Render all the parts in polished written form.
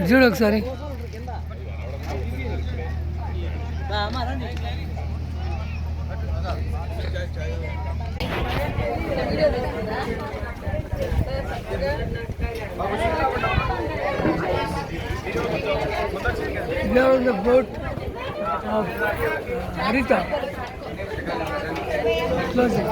చూడు ఒకసారి. There on the boat of Harita. Closing.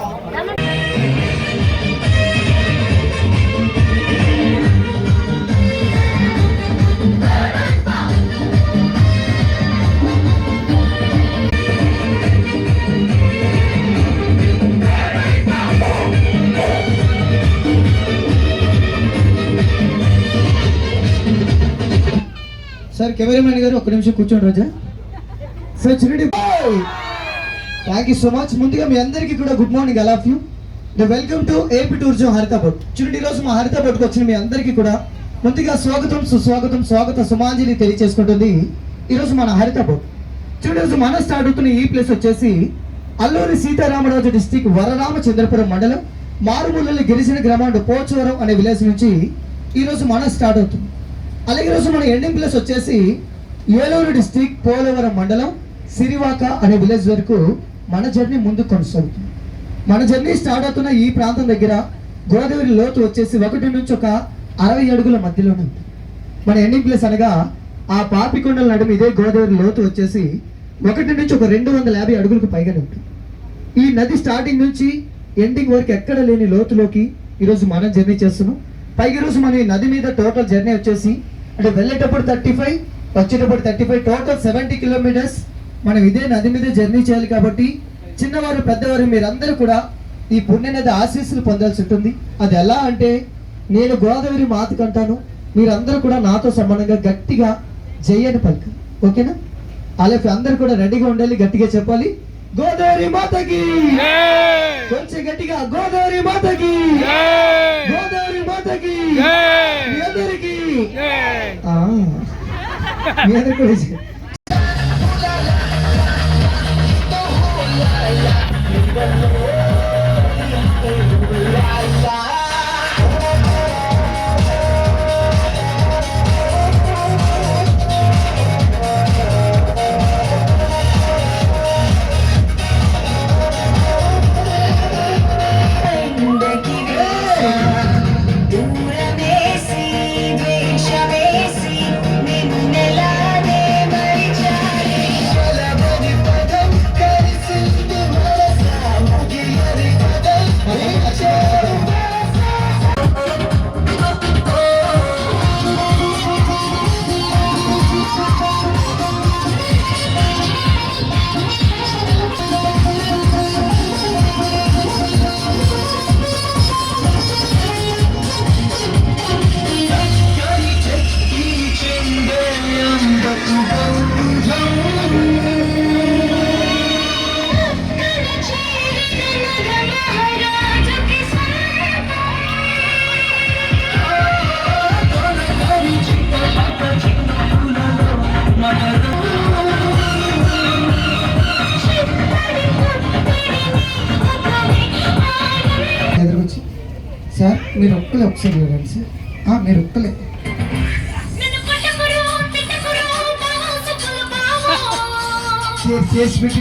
Sir cameraman గారు ఒక్క నిమిషం కూర్చోండి రోజా. సార్ చూడండి, థ్యాంక్ యూ సో మచ్. ముందుగా మీ అందరికీ కూడా good morning, all of you. Welcome to AP tourism Harita boat. చూడండి, ఈరోజు మా హరితాబోట్కి వచ్చిన మీ అందరికీ కూడా ముందుగా స్వాగతం, సుస్వాగతం, స్వాగత సుమాంజలి తెలియజేసుకుంటుంది ఈరోజు మన హరితాబోట్. చూడండి, ఈరోజు మనం స్టార్ట్ అవుతున్న ఈ ప్లేస్ వచ్చేసి అల్లూరి సీతారామరాజు డిస్టిక్ వరరామచంద్రపురం మండలం మారుమూల గిరిజన గ్రామం పోచవరం అనే విలేజ్ నుంచి ఈరోజు మనం స్టార్ట్ అవుతుంది. అలాగే రోజు మన ఎండింగ్ ప్లేస్ వచ్చేసి ఏలూరు డిస్టిక్ పోలవరం మండలం సిరివాక అనే విలేజ్ వరకు మన జర్నీ ముందుకు కొనసాగుతుంది. మన జర్నీ స్టార్ట్ అవుతున్న ఈ ప్రాంతం దగ్గర గోదావరి లోతు వచ్చేసి 1 నుంచి 60 అడుగుల మధ్యలోనే ఉంటుంది. మన ఎండింగ్ ప్లేస్ అనగా ఆ పాపికొండల నడుమ ఇదే గోదావరి లోతు వచ్చేసి 1 నుంచి 250 అడుగులకు పైగానే ఉంటుంది. ఈ నది స్టార్టింగ్ నుంచి ఎండింగ్ వరకు ఎక్కడ లేని లోతులోకి ఈరోజు మనం జర్నీ చేస్తున్నాం. పైకి రోజు మన ఈ నది మీద టోటల్ జర్నీ వచ్చేసి అంటే వెళ్ళేటప్పుడు 35, వచ్చేటప్పుడు 35, టోటల్ 70 కిలోమీటర్స్ మనం ఇదే నది మీద జర్నీ చేయాలి. కాబట్టి చిన్నవారు పెద్దవారు మీరందరూ కూడా ఈ పుణ్య నది ఆశీస్సులు పొందాల్సి ఉంటుంది. అది ఎలా అంటే నేను గోదావరి మాతకు అంటాను, మీరందరూ కూడా నాతో సమానంగా గట్టిగా జై అని పలికి, ఓకేనా? అలాగే అందరూ కూడా రెడీగా ఉండాలి, గట్టిగా చెప్పాలి గోదావరి మాతకి. కొంచెం గట్టిగా గోదావరి మాతకి, గోదావరి మాతకి. మీ అందరికి మీ అందరికి కూడా సార్ మీరు ఒక్కలే ఒకసారి చూడండి సార్, మీరు ఒక్కలే చేసి పెట్టి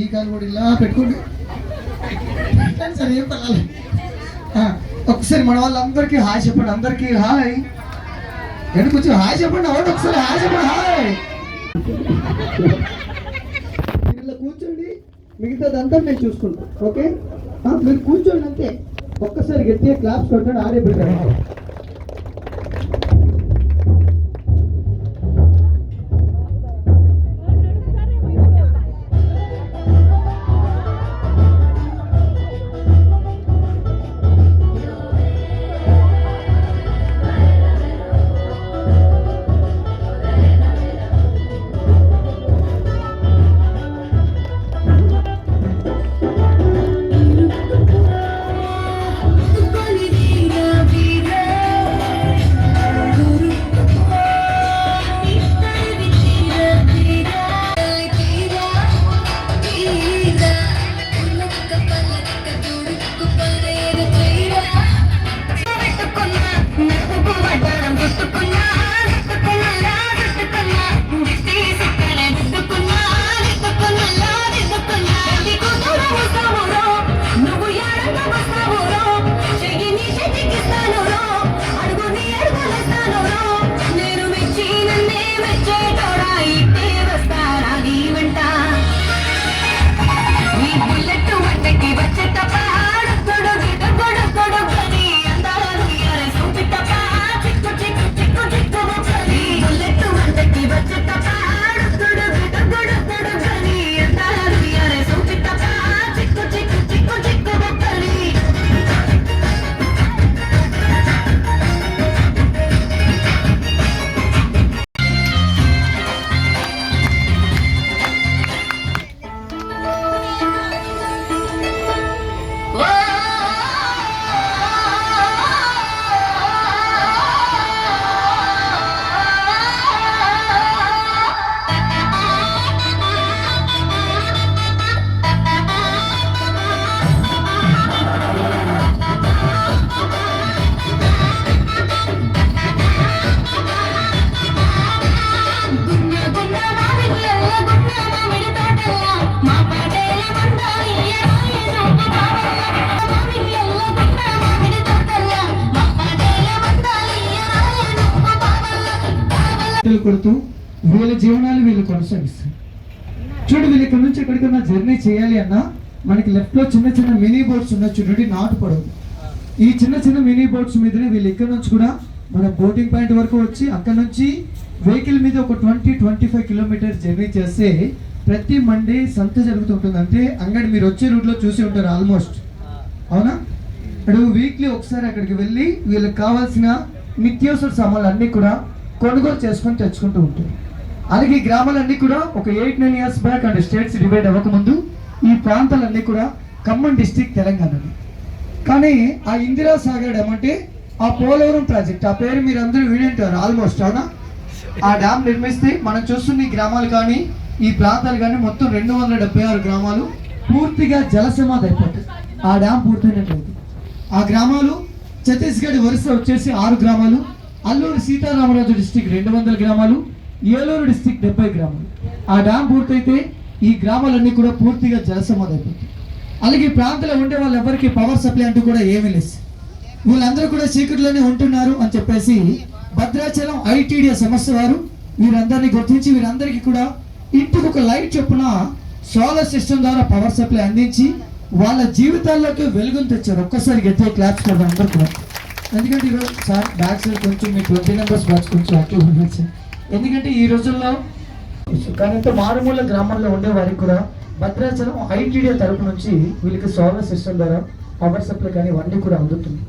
ఈ కాలు కూడా ఇలా పెట్టుకోండి సార్, ఏం పర్వాలి. ఒకసారి మన వాళ్ళందరికీ హాయ్ చెప్పండి, అందరికీ హాయ్. కొంచెం హాయ్ చెప్పండి, అవును ఒకసారి హాయ్ చెప్పండి, హాయ్. ఇలా కూర్చోండి, మిగతాదంతా నేను చూసుకుంటాను, ఓకే? మీరు కూర్చోండి అంతే. ఒక్కసారి గట్టిగా క్లాప్స్ కొట్టండి, ఆడే పెడతాను. తాగుతూ వీళ్ళ జీవనాలు వీళ్ళు కొనసాగిస్తారు. చూడు, వీళ్ళు ఇక్కడ నుంచి ఎక్కడికన్నా జర్నీ చేయాలి అన్నా మనకి లెఫ్ట్ లో చిన్న చిన్న మినీ బోట్స్ ఉన్నాయి చూడండి, నాటు పడవు. ఈ చిన్న చిన్న మినీ బోట్స్ మీదనే వీళ్ళు ఇక్కడ నుంచి కూడా మన బోటింగ్ పాయింట్ వరకు వచ్చి అక్కడ నుంచి వెహికల్ మీద ఒక 20-25 కిలోమీటర్స్ జర్నీ చేస్తే ప్రతి మండే సంత జరుగుతుంటుంది. అంటే అంగడి మీరు వచ్చే రూట్లో చూసి ఉంటారు ఆల్మోస్ట్, అవునా? ఇప్పుడు వీక్లీ ఒకసారి అక్కడికి వెళ్ళి వీళ్ళకి కావాల్సిన నిత్యావసర సామాన్లు అన్నీ కూడా కొనుగోలు చేసుకొని తెచ్చుకుంటూ ఉంటారు. అలాగే ఈ గ్రామాలన్నీ కూడా ఒక 8-9 ఇయర్స్ బ్యాక్ అంటే స్టేట్స్ డివైడ్ అవ్వకముందు ఈ ప్రాంతాలన్నీ కూడా ఖమ్మం డిస్టిక్ తెలంగాణలో. కానీ ఆ ఇందిరా సాగర్ డ్యామ్ అంటే ఆ పోలవరం ప్రాజెక్ట్, ఆ పేరు మీరు అందరూ వినింటారు ఆల్మోస్ట్, అవునా? ఆ డ్యామ్ నిర్మిస్తే మనం చూస్తున్న ఈ గ్రామాలు కానీ ఈ ప్రాంతాలు కానీ మొత్తం 276 గ్రామాలు పూర్తిగా జలసమాధి అయిపోతాయి ఆ డ్యామ్ పూర్తయినట్లయితే. ఆ గ్రామాలు ఛత్తీస్గఢ్ వరుస వచ్చేసి 6 గ్రామాలు, అల్లూరు సీతారామరాజు డిస్టిక్ 200 గ్రామాలు, ఏలూరు డిస్టిక్ 70 గ్రామాలు. ఆ డ్యామ్ పూర్తయితే ఈ గ్రామాలన్నీ కూడా పూర్తిగా జలసమాధి అయిపోతాయి. అలాగే ఈ ప్రాంతంలో ఉండే వాళ్ళు ఎవరికి పవర్ సప్లై అంటూ కూడా ఏమీ లేదు. వీళ్ళందరూ కూడా చీకట్లోనే ఉంటున్నారు అని చెప్పేసి భద్రాచలం ఐటీడీఏ సంస్థ వారు వీరందరినీ గుర్తించి వీరందరికీ కూడా ఇంటికి ఒక లైట్ చొప్పున సోలార్ సిస్టమ్ ద్వారా పవర్ సప్లై అందించి వాళ్ళ జీవితాల్లోకి వెలుగును తెచ్చారు. ఒక్కసారి గట్టిగా క్లాప్స్ కొడదాం అందరూ కూడా. ఎందుకంటే ఈరోజు సార్ బ్యాక్ సైడ్ కొంచెం మీ 20 మెంబర్స్ బ్యాచ్ కొంచెం యాక్టివ్ ఉండొచ్చు. ఎందుకంటే ఈ రోజుల్లో కానీ మారుమూల గ్రామాల్లో ఉండే వారికి కూడా భద్రాచలం ఐటీడీఏ తరపు నుంచి వీళ్ళకి సోలార్ సిస్టమ్ ద్వారా పవర్ సప్లై కానీ ఇవన్నీ కూడా అందుతుంది.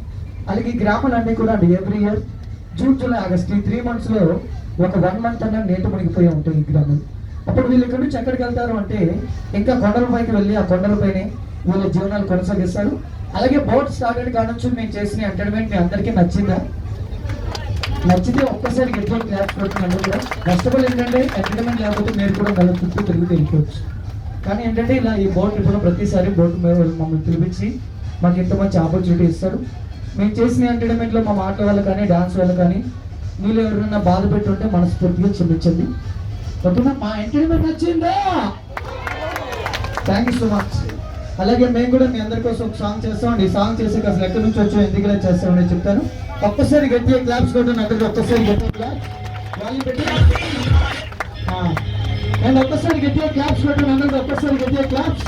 అలాగే ఈ గ్రామాలన్నీ కూడా every year June, July, August ఈ 3 monthsలో ఒక 1 month అన్నా నీట మునిగిపోయి ఉంటాయి ఈ గ్రామాలు. అప్పుడు వీళ్ళు ఇక్కడ నుంచి ఎక్కడికి వెళ్తారు అంటే ఇంకా కొండలపైకి వెళ్ళి ఆ కొండలపైనే వీళ్ళ జీవనాలు కొనసాగిస్తారు. అలాగే బోట్ స్టార్టెడ్ కాడ నుంచి మేము చేసిన ఎంటర్టైన్మెంట్ మీ అందరికీ నచ్చిందా? నచ్చితే ఒక్కసారి గట్టిగా క్లాప్స్ కొట్టినందుకు కూడా. కష్టపడి ఏంటంటే ఎంటర్టైన్మెంట్ లేకపోతే మీరు కూడా నెల చుట్టూ తిరిగి వెళ్ళిపోవచ్చు. కానీ ఏంటంటే ఇలా ఈ బోట్ ఇప్పుడు ప్రతిసారి బోట్ మీద మమ్మల్ని పిలిపించి మాకు ఇంత మంచి ఆపర్చునిటీ ఇస్తారు. మేము చేసిన ఎంటర్టైన్మెంట్లో మా మాటల వల్ల కానీ డాన్స్ వల్ల కానీ మీరు ఎవరైనా బాధ పెట్టుంటే మనస్ఫూర్తిగా క్షమించండి. ఓకేనా? మా ఎంటర్టైన్మెంట్ నచ్చిందా? Thank you so much. అలాగే మేము కూడా మీ అందరి కోసం ఒక సాంగ్ చేస్తామండి. ఈ సాంగ్ చేసి అసలు ఎక్కడి నుంచి వచ్చాం ఎందుకు ఇలా చేస్తామని చెప్తాను. ఒక్కసారి గట్టిగా క్లాప్స్ కొట్టాను అక్కడికి. ఒక్కసారి గట్టిగా క్లాప్స్ వాళ్ళు పెట్టి అండ్ ఒక్కసారి గట్టిగా క్లాప్స్ కొట్టాను అందరికి. ఒక్కసారి గట్టిగా క్లాప్స్.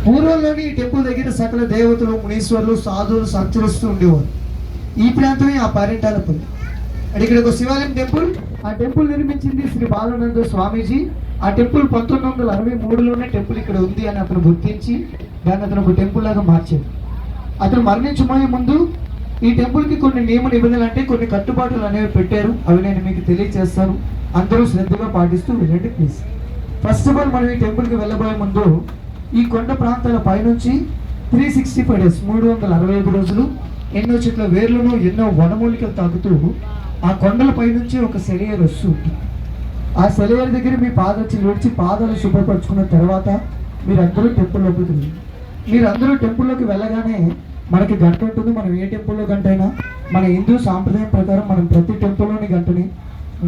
పూర్వంలోని ఈ టెంపుల్ దగ్గర సకల దేవతలు, మునీశ్వరులు, సాధువులు సంచరిస్తూ ఉండేవారు. ఈ ప్రాంతమే ఆ పారెంటాలపల్లి. అండ్ ఇక్కడ ఒక శివాలయం టెంపుల్. ఆ టెంపుల్ నిర్మించింది శ్రీ బాలానంద స్వామీజీ. ఆ టెంపుల్ 1963లోనే టెంపుల్ ఇక్కడ ఉంది అని అతను గుర్తించి దాన్ని అతను ఒక టెంపుల్ లాగా మార్చాడు. అతను మరణించబోయే ముందు ఈ టెంపుల్కి కొన్ని నియమ నిబంధనలు అంటే కొన్ని కట్టుబాట్లు అనేవి పెట్టారు. అవి నేను మీకు తెలియజేస్తాను. అందరూ శ్రద్ధగా పాటిస్తూ వెళ్ళండి ప్లీజ్. ఫస్ట్ ఆఫ్ ఆల్ మనం ఈ టెంపుల్కి వెళ్ళబోయే ముందు ఈ కొండ ప్రాంతాల పైనుంచి 365 days 365 రోజులు ఎన్నో చెట్ల వేర్లను ఎన్నో వనమూలికలు తాకుతూ ఆ కొండల పైనుంచి ఒక సెలయేరు వస్తూ ఉంటుంది. ఆ సెలయేరు దగ్గర మీ పాదర్శలు విడిచి పాదాలు శుభ్రపరచుకున్న తర్వాత మీరందరూ టెంపుల్లోకి వెళ్ళండి. మీరందరూ టెంపుల్లోకి వెళ్ళగానే మనకి గంట ఉంటుంది. మనం ఏ టెంపుల్లో గంట అయినా మన హిందూ సాంప్రదాయం ప్రకారం మనం ప్రతి టెంపుల్లోని గంటని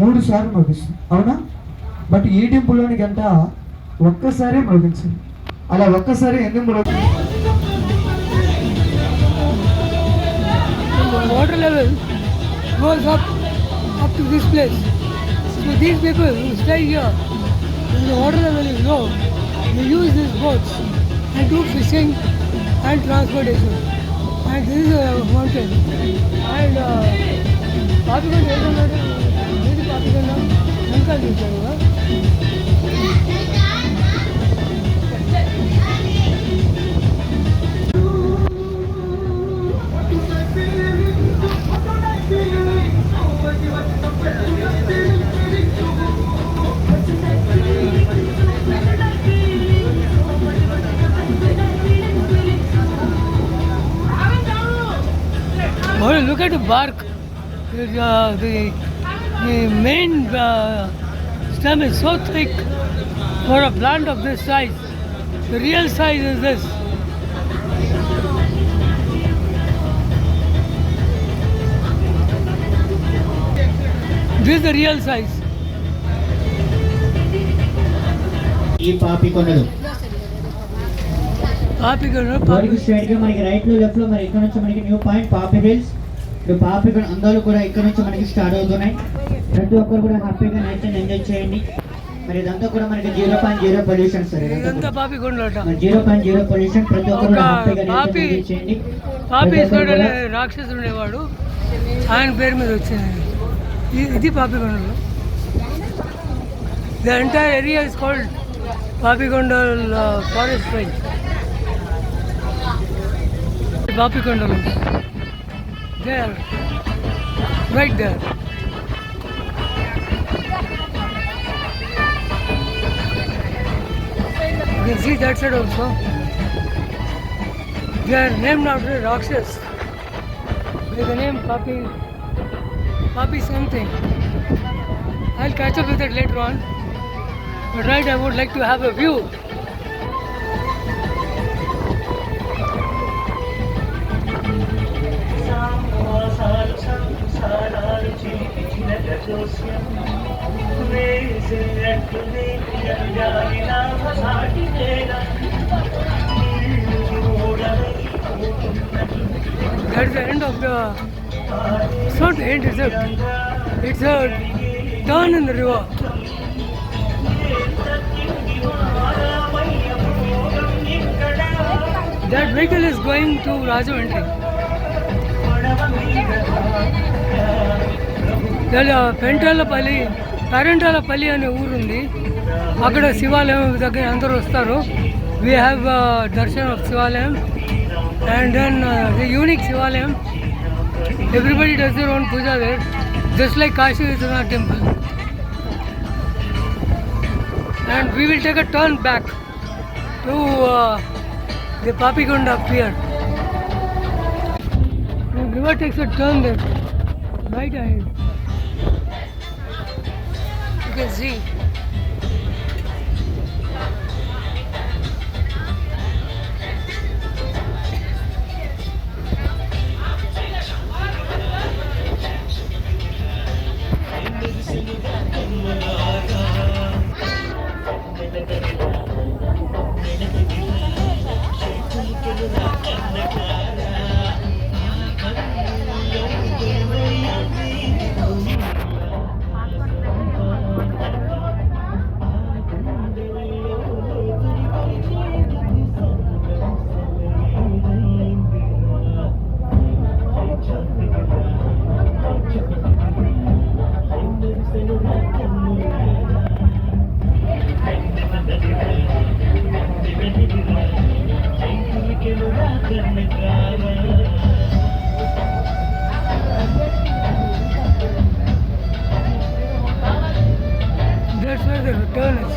3 సార్లు మోగిస్తాం, అవునా? బట్ ఈ టెంపుల్లోని గంట ఒక్కసారి మోగించింది. అలా ఒక్కసారి ఎన్ని water level goes up to this place. So these people who stay here, when the water level is low, they use these boats and do fishing and transportation. And this is a mountain. And Papikonda is Papikonda, Lanka is Oh, look at the bark. The main stem is so thick for a plant of this size. The real size is this. This is the real size. ఈ పాపికొండలు వారికి straight గా మనకి right లో left లో మరి ఇక్కడ నుంచి మనకి న్యూ పాయింట్ పాపి హిల్స్. ఇప్పుడు పాపికొండ అందాలు కూడా ఇక్కడ నుంచి మనకి స్టార్ట్ అవుతున్నాయి. ప్రతి ఒక్కరు కూడా హ్యాపీగా నైట్ ఎంజాయ్ చేయండి. మరి ఇదంతా కూడా మనకి 0.0 పొల్యూషన్ సార్. 0.0 పొల్యూషన్. ప్రతి ఒక్కరు హ్యాపీగా నైట్ ఎంజాయ్ చేయండి. రాక్షసుడు ఉండేవాడు, ఆయన పేరు మీద వచ్చింది ఇది Papikondalu. The entire area is called Papikondal forest range. Papikondalu there, right there. You can see that side also. They are named after Rakshas with the name Papi something. I'll catch up with it later on. But right, I would like to have a view. That's the end of the. It's not the end, it's a turn in the river. That vehicle is going to Rajahmundry. Perantalapalli అనే ఊరుంది. అక్కడ శివాలయం దగ్గర అందరూ వస్తారు. We have darshan of shivalayam and then the unique shivalayam. Everybody does their own puja there, just like Kashi Vishwanath temple. And we will take a turn back to the Papikonda pier. The river takes a turn there, right ahead. You can see. the turn is.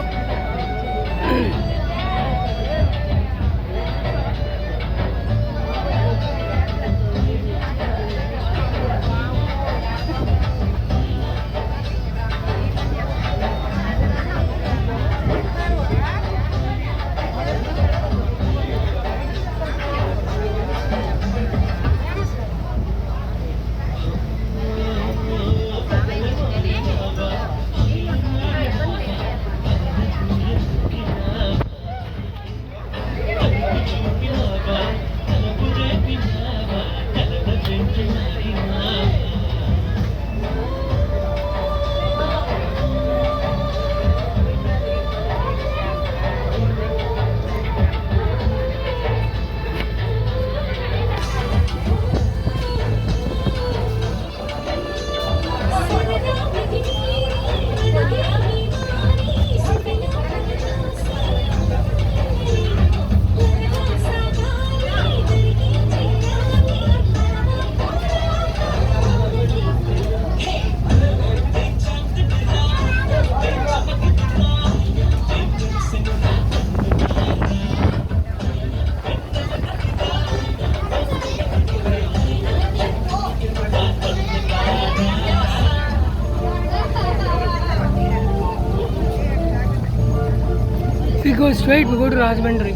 If we go straight, we go to Rajahmundry.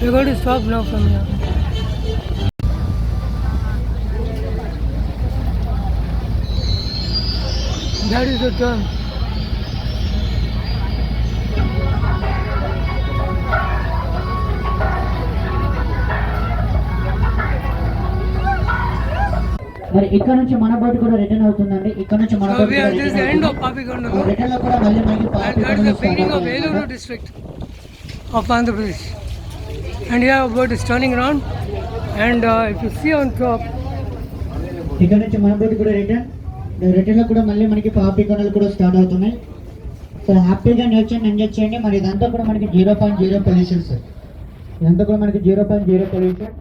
We're going to stop now from here. That is the turn. మరి ఇక్కడ నుంచి మన boat కూడా return అవుతుందండి. ఇక్కడ నుంచి మన So boat we are this is the end of Papikondalu. Return లో కూడా మళ్ళీ మనకి And that is the Papikondalu beginning of start Eluru అవుతుంది. district of Andhra Pradesh. And here our boat is turning around. And if you see on top, ఇక్కడ నుంచి మన boat కూడా return లో కూడా మళ్ళీ మనకి పాపికొండలు కూడా స్టార్ట్ అవుతున్నాయి. సో హ్యాపీగా నేచర్ ఎంజాయ్ చేయండి. మరి ఇదంతా కూడా మనకి 0.0 పొల్యూషన్స్. ఇదంతా కూడా మనకి 0.0 పొల్యూషన్.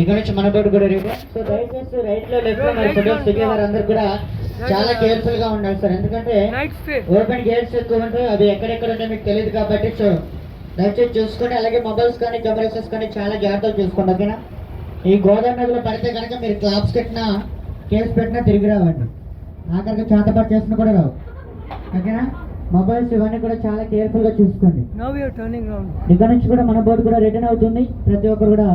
ఇక్కడ నుంచి మన బోట్ కూడా రిటర్న్. సో దయచేసి రైట్ లో లెఫ్ట్ లో మరి ఫోటోస్ దిగే వారందరూ కూడా చాలా కేర్ఫుల్ గా ఉండాలి సార్. ఎందుకంటే night stay. ఓపెన్ గేట్స్ ఎక్కువ ఉంటాయి. అవి ఎక్కడెక్కడ ఉంటాయో మీకు తెలియదు కాబట్టి సో దయచేసి చూసుకోండి. అలాగే మొబైల్స్ కానీ కెమెరాస్ కానీ చాలా జాగ్రత్తగా చూసుకోండి. ఓకేనా? ఈ గోదావరి నదిలో పడితే కనుక మీరు క్లాప్స్ కట్టినా కేసు పెట్టినా తిరిగి రావండి. ఆఖరికి చేతపాటు చేసినా కూడా రావు. ఓకేనా? మొబైల్స్ ఇవన్నీ కూడా చాలా కేర్ఫుల్ గా చూసుకోండి. Now we are turning around. ఇక్కడ నుంచి కూడా మన బోట్ కూడా రిటర్న్ అవుతుంది. ప్రతి ఒక్కరు కూడా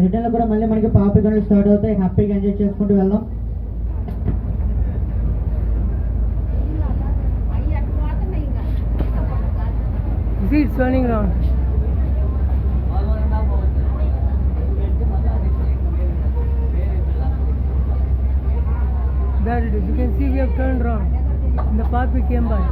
రిటర్న్ లో కూడా మళ్ళీ మనకి పాపికొండలు స్టార్ట్ అవుతాయి. హ్యాపీగా ఎంజాయ్ చేసుకుంటూ వెళ్దాం. You see it's turning around. There it is. You can see we have turned around in the path we came by.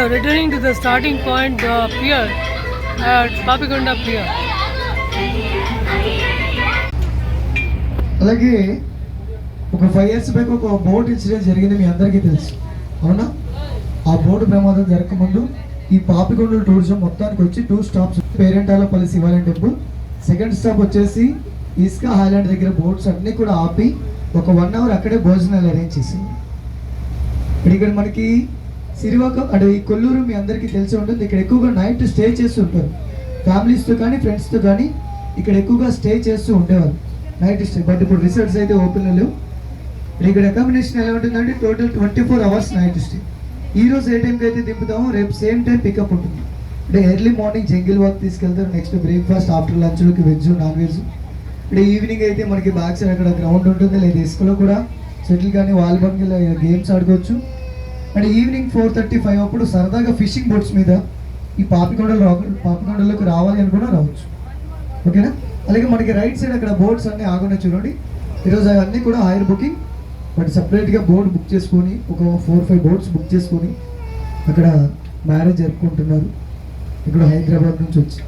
returning to the starting point, the pier at Papikonda Pier. అలాగే ఒక 5 years back ఒక boat incident జరిగింది, మీ అందరికీ తెలుసు అవునా? ఆ boat ప్రమాదం జరగకముందు ఈ పాపికొండల టూరిజం మొత్తానికి వచ్చి 2 stops, పేరెంటాలపల్లి శివాలయం టెంపుల్, సెకండ్ స్టాప్ వచ్చేసి ఇస్కా హైలాండ్ దగ్గర బోట్స్ అన్నీ కూడా ఆపి ఒక 1 hour అక్కడే భోజనాలు అరేంజ్ చేసింది. ఇక్కడ మనకి సిరివాక అంటే ఈ కొల్లూరు మీ అందరికీ తెలిసి ఉంటుంది. ఇక్కడ ఎక్కువగా నైట్ స్టే చేస్తూ ఉంటారు, ఫ్యామిలీస్తో కానీ ఫ్రెండ్స్తో కానీ ఇక్కడ ఎక్కువగా స్టే చేస్తూ ఉండేవారు నైట్ స్టే. బట్ ఇప్పుడు రిసార్ట్స్ అయితే ఓపెన్ లేవు. ఇక్కడ అకామిడేషన్ ఎలా ఉంటుందంటే టోటల్ 24 hours నైట్ స్టే. ఈ రోజు ఏ టైంకి అయితే దింపుతామో రేపు సేమ్ టైం పికప్ ఉంటుంది. అంటే ఎర్లీ మార్నింగ్ జంగిల్ వాక్ తీసుకెళ్తారు, నెక్స్ట్ బ్రేక్ఫాస్ట్, ఆఫ్టర్ లంచ్లోకి వెజ్ నాన్ వెజ్. అంటే ఈవినింగ్ అయితే మనకి బ్యాక్ సైడ్ అక్కడ గ్రౌండ్ ఉంటుంది, లేదా ఇసుకలో కూడా షటిల్ కానీ వాలీబాల్ గేమ్స్ ఆడుకోవచ్చు. అండ్ ఈవినింగ్ 4:35 అప్పుడు సరదాగా ఫిషింగ్ బోట్స్ మీద ఈ పాపికొండలోకి రావాలి అని కూడా రావచ్చు. ఓకేనా? అలాగే మనకి రైట్ సైడ్ అక్కడ బోట్స్ అన్నీ ఆగున్నాయి చూడండి. ఈరోజు అవన్నీ కూడా హైర్ బుకింగ్, బట్ సపరేట్గా బోట్ బుక్ చేసుకొని ఒక 4-5 బోట్స్ బుక్ చేసుకొని అక్కడ మ్యారేజ్ జరుపుకుంటున్నారు. ఇక్కడ హైదరాబాద్ నుంచి వచ్చి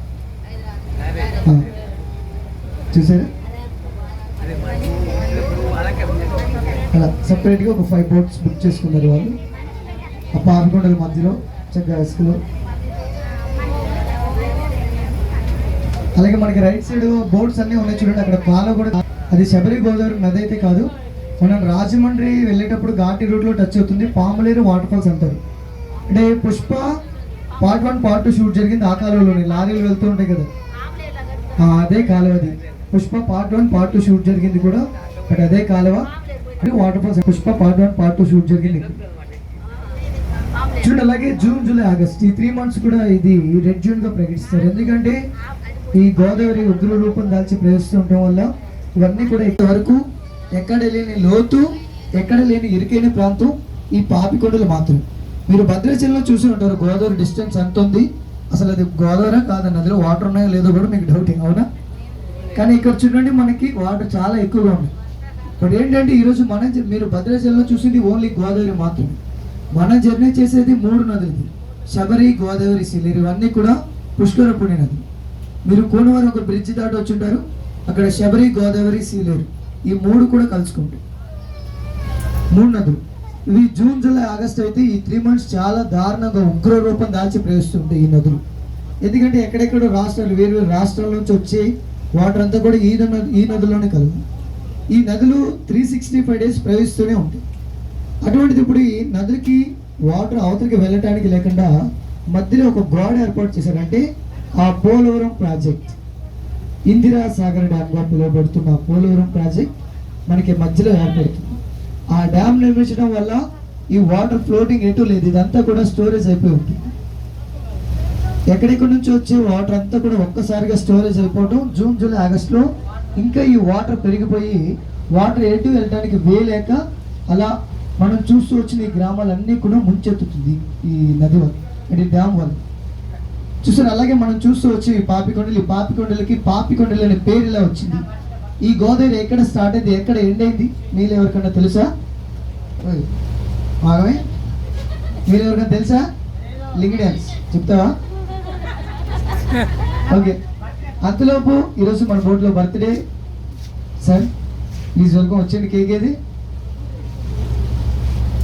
చూసారా, అలా సపరేట్గా ఒక 5 బోట్స్ బుక్ చేసుకున్నారు వాళ్ళు. ఆ పాపికొండల మధ్యలో చక్కగా ఇసుకలో. అలాగే మనకి రైట్ సైడ్ బోట్స్ అన్నీ ఉన్నాయి చూడండి. అక్కడ కాలువ కూడా, అది శబరి గోదావరి నది అయితే కాదు, మనం రాజమండ్రి వెళ్ళేటప్పుడు ఘాటి రూట్లో టచ్ అవుతుంది. పాములేరు వాటర్ ఫాల్స్ అంటారు. అంటే పుష్ప Part 1 Part 2 షూట్ జరిగింది ఆ కాలువలోనే, లారీలు వెళ్తూ ఉంటాయి కదా, అదే కాలువ అది. పుష్ప Part 1 Part 2 షూట్ జరిగింది కూడా, బట్ అదే కాలువ water falls. Pushpa Part 1 Part 2 shoot జరిగింది చూడండి. అలాగే జూన్, జూలై, ఆగస్ట్ ఈ 3 months కూడా ఇది రెడ్ జోన్గా ప్రకటిస్తారు. ఎందుకంటే ఈ గోదావరి ఉగ్ర రూపం దాల్చి ప్రవేశిస్తుండటం వల్ల ఇవన్నీ కూడా ఇంతవరకు ఎక్కడ లేని లోతు, ఎక్కడ లేని ఇరుకైన ప్రాంతం ఈ పాపికొండలు మాత్రం. మీరు భద్రాచలంలో చూసి ఉంటారు గోదావరి డిస్టెన్స్ ఎంత ఉంది, అసలు అది గోదావరి కాదు, నదిలో వాటర్ ఉన్నాయో లేదో కూడా మీకు డౌటింగ్, అవునా? కానీ ఇక్కడ చూడండి మనకి వాటర్ చాలా ఎక్కువగా ఉంది. బట్ ఏంటంటే ఈరోజు మీరు భద్రాచలంలో చూసింది ఓన్లీ గోదావరి మాత్రమే. మనం జర్నీ చేసేది 3 నదులది, శబరి, గోదావరి, సీలేరు, ఇవన్నీ కూడా పుష్కర పుణ్య నది. మీరు కోనవరం ఒక బ్రిడ్జ్ దాటి వచ్చి ఉంటారు, అక్కడ శబరి, గోదావరి, సీలేరు ఈ 3 కూడా కలుసుకుంటాయి. 3 నదులు ఇవి. జూన్, జూలై, ఆగస్ట్ అయితే ఈ 3 months చాలా దారుణంగా ఉగ్ర రూపం దాల్చి ప్రవేశిస్తుంటాయి ఈ నదులు. ఎందుకంటే ఎక్కడెక్కడో రాష్ట్రాలు, వేరు వేరు రాష్ట్రాల నుంచి వచ్చే వాటర్ అంతా కూడా ఈ నదుల్లోనే కలుగు. ఈ నదులు 365 days ప్రవహిస్తూనే ఉంటాయి. అటువంటిది ఇప్పుడు ఈ నదులకి వాటర్ అవతలికి వెళ్ళటానికి లేకుండా మధ్యలో ఒక గోడ ఏర్పాటు చేశారంటే ఆ పోలవరం ప్రాజెక్ట్, ఇందిరా సాగర్ డ్యామ్గా పిలువబడుతున్న పోలవరం ప్రాజెక్ట్ మనకి మధ్యలో ఏర్పడుతుంది. ఆ డ్యామ్ నిర్మించడం వల్ల ఈ వాటర్ ఫ్లోటింగ్ ఎటు లేదు, ఇదంతా కూడా స్టోరేజ్ అయిపోయి ఉంటుంది. ఎక్కడెక్కడి నుంచి వచ్చే వాటర్ అంతా కూడా ఒక్కసారిగా స్టోరేజ్ అయిపోవడం. జూన్, జూలై, ఆగస్టులో ఇంకా ఈ వాటర్ పెరిగిపోయి వాటర్ ఎటు వెళ్ళడానికి వేలేక అలా మనం చూస్తూ వచ్చిన ఈ గ్రామాలన్నీ కూడా ముంచెత్తుతుంది ఈ నది వల్ల, అంటే డ్యామ్ వల్ల. చూసారు? అలాగే మనం చూస్తూ వచ్చి ఈ పాపికొండలకి పాపికొండలు అనే పేరు ఇలా వచ్చింది. ఈ గోదావరి ఎక్కడ స్టార్ట్ అయింది, ఎక్కడ ఎండ్ అయింది మీరు ఎవరికన్నా తెలుసా? మాగమే మీరు ఎవరికైనా తెలుసా? లింగ్ డ్యాన్స్ చెప్తావా? ఓకే. అంతలోపు ఈరోజు మన బోట్లో బర్త్డే. Sir please welcome. వచ్చేయండి. కేక్ ఏది?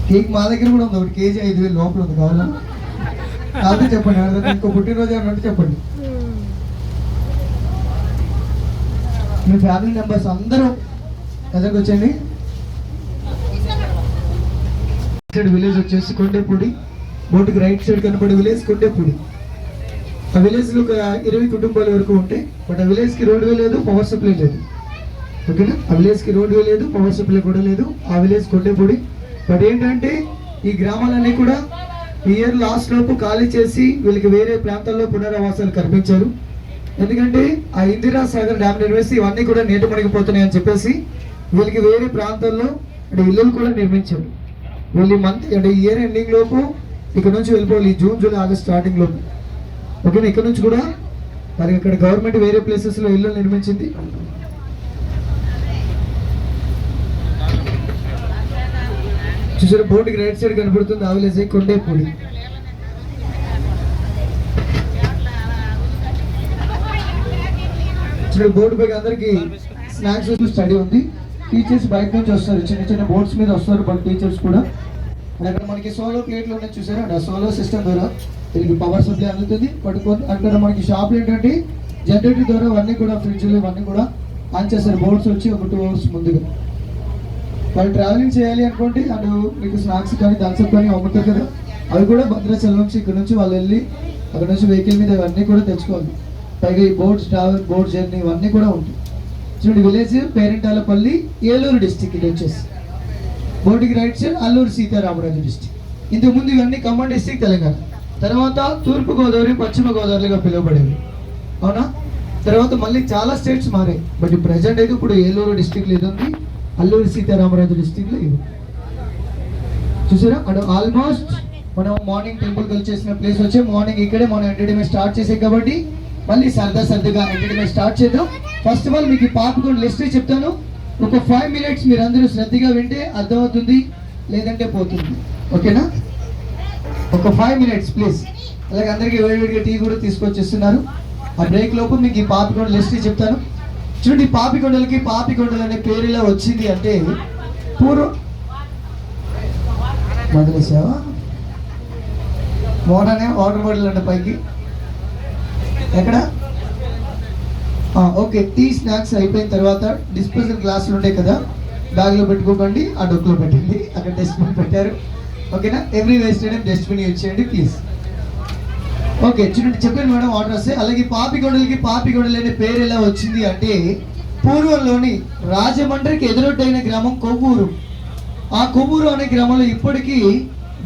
కేక్ మా దగ్గర కూడా ఉంది, 1 kg 5,000 లోపల ఉంది, కావాలా? కాదు చెప్పండి, ఇంకో పుట్టినరోజు ఏమన్నా చెప్పండి. మీ ఫ్యామిలీ మెంబర్స్ అందరూ ఎక్కడికి వచ్చేయండి. విలేజ్ వచ్చేసి కొండేపూడి, బోటుకి రైట్ సైడ్ కనపడే విలేజ్ కొండేపూడి. ఆ విలేజ్లో ఒక 20 కుటుంబాల వరకు ఉంటాయి. బట్ ఆ విలేజ్కి రోడ్వే లేదు, పవర్ సప్లై లేదు. ఓకేనా? ఆ విలేజ్కి రోడ్వే లేదు, పవర్ సప్లై కూడా లేదు. ఆ విలేజ్ కొండేపూడి. బట్ ఏంటంటే ఈ గ్రామాలన్నీ కూడా ఈ ఇయర్ లాస్ట్ లోపు ఖాళీ చేసి వీళ్ళకి వేరే ప్రాంతాల్లో పునరావాసాలు కల్పించారు. ఎందుకంటే ఆ ఇందిరా సాగర్ డ్యామ్ నిర్మిస్తే ఇవన్నీ కూడా నీట మునిగిపోతున్నాయి అని చెప్పేసి వీళ్ళకి వేరే ప్రాంతాల్లో అంటే ఇల్లులు కూడా నిర్మించారు. వీళ్ళు అంటే ఇయర్ ఎండింగ్ లోపు ఇక్కడ నుంచి వెళ్ళిపోవాలి, జూన్, జూలై, ఆగస్ట్ స్టార్టింగ్ లోపు. ఓకేనా? ఇక్కడ నుంచి కూడా మరి ఇక్కడ గవర్నమెంట్ వేరే ప్లేసెస్లో ఇల్లు నిర్మించింది. చూసారు? బోర్డుకి రైట్ సైడ్ కనపడుతుంది ఆ విలేజ్ కొండేపూడి. ఇక్కడ బోర్డు పైకి అందరికి స్నాక్స్ స్టడీ ఉంది. టీచర్స్ బయట నుంచి వస్తారు, చిన్న చిన్న బోర్డ్స్ మీద వస్తారు, బట్ టీచర్స్ కూడా. అక్కడ మనకి సోలో ప్లేట్లు ఉన్నాయి చూసారా, ఆ సోలో సిస్టమ్ ద్వారా దీనికి పవర్ సప్లై అందుతుంది పట్టుకొని. అక్కడ మనకి షాప్లు ఏంటంటే జనరేటర్ ద్వారా అన్నీ కూడా ఫ్రిడ్జ్లు ఇవన్నీ కూడా ఆన్ చేస్తారు. బోర్డ్స్ వచ్చి ఒక 2 hours ముందుగా వాళ్ళు ట్రావెలింగ్ చేయాలి అనుకోండి. అండ్ మీకు స్నాక్స్ కానీ థమ్స్అప్ కానీ అమ్ముతారు కదా, అవి కూడా భద్రాచలం నుంచి ఇక్కడ నుంచి వాళ్ళు వెళ్ళి అక్కడ నుంచి వెహికల్ మీద ఇవన్నీ కూడా తెచ్చుకోవాలి. పైగా ఈ బోట్స్ ట్రావెల్, బోట్ జర్నీ ఇవన్నీ కూడా ఉంటాయి. చూడండి, విలేజ్ పేరెంటాలపల్లి, ఏలూరు డిస్టిక్. ఇది వచ్చేసి బోటికి right side Alluri Sitaramaraju district. ఇంతకుముందు ఇవన్నీ ఖమ్మం డిస్టిక్ తెలంగాణ. తర్వాత తూర్పు గోదావరి, పశ్చిమ గోదావరిగా పిలువబడేవి, అవునా? తర్వాత మళ్ళీ చాలా స్టేట్స్ మారాయి. బట్ ప్రజెంట్ అయితే ఇప్పుడు ఏలూరు డిస్టిక్లో ఇది ఉంది, అల్లూరు సీతారామరాజు డిస్టిక్లో ఇది చూసారా. అండ్ ఆల్మోస్ట్ మనం మార్నింగ్ టెంపుల్కి వచ్చేసిన ప్లేస్ వచ్చే మార్నింగ్ ఇక్కడే మనం ఎంటర్టైన్మెంట్ స్టార్ట్ చేసాం కాబట్టి మళ్ళీ సరదాగా ఎంటర్టైన్మెంట్ స్టార్ట్ చేద్దాం. ఫస్ట్ ఆఫ్ ఆల్ మీకు ఈ పాపకోన్ లిస్ట్ చెప్తాను. ఒక 5 minutes మీరు అందరూ శ్రద్ధగా వింటే అర్థమవుతుంది, లేదంటే పోతుంది. ఓకేనా? ఒక 5 minutes ప్లీజ్. అలాగే అందరికీ వేడివేడిగా టీ కూడా తీసుకొచ్చేస్తున్నారు. ఆ బ్రేక్ లోపు మీకు ఈ పాపికొండ లిస్ట్ చెప్తాను. చూడండి, పాపికొండలకి పాపికొండలు అనే పేరు ఇలా వచ్చింది అంటే పూర్వం మొదలేసావా మోడనే వాటర్ బాటిల్ అంటే పైకి ఎక్కడ? ఓకే, టీ స్నాక్స్ అయిపోయిన తర్వాత డిస్పోజల్ గ్లాసులు ఉంటాయి కదా, బ్యాగ్లో పెట్టుకోకండి, ఆ డొక్కులో పెట్టండి. అక్కడ డస్ట్బిన్ పెట్టారు. ఓకేనా? Every waste item dustbin use చేయండి ప్లీజ్. ఓకే, చూడండి చెప్పండి మేడం ఆర్డర్ వస్తే. అలాగే పాపికొండలకి పాపికొండలు అనే పేరు ఎలా వచ్చింది అంటే పూర్వంలోని రాజమండ్రికి ఎదురొడ్డైన గ్రామం కొవ్వూరు. ఆ కొవ్వూరు అనే గ్రామంలో ఇప్పటికీ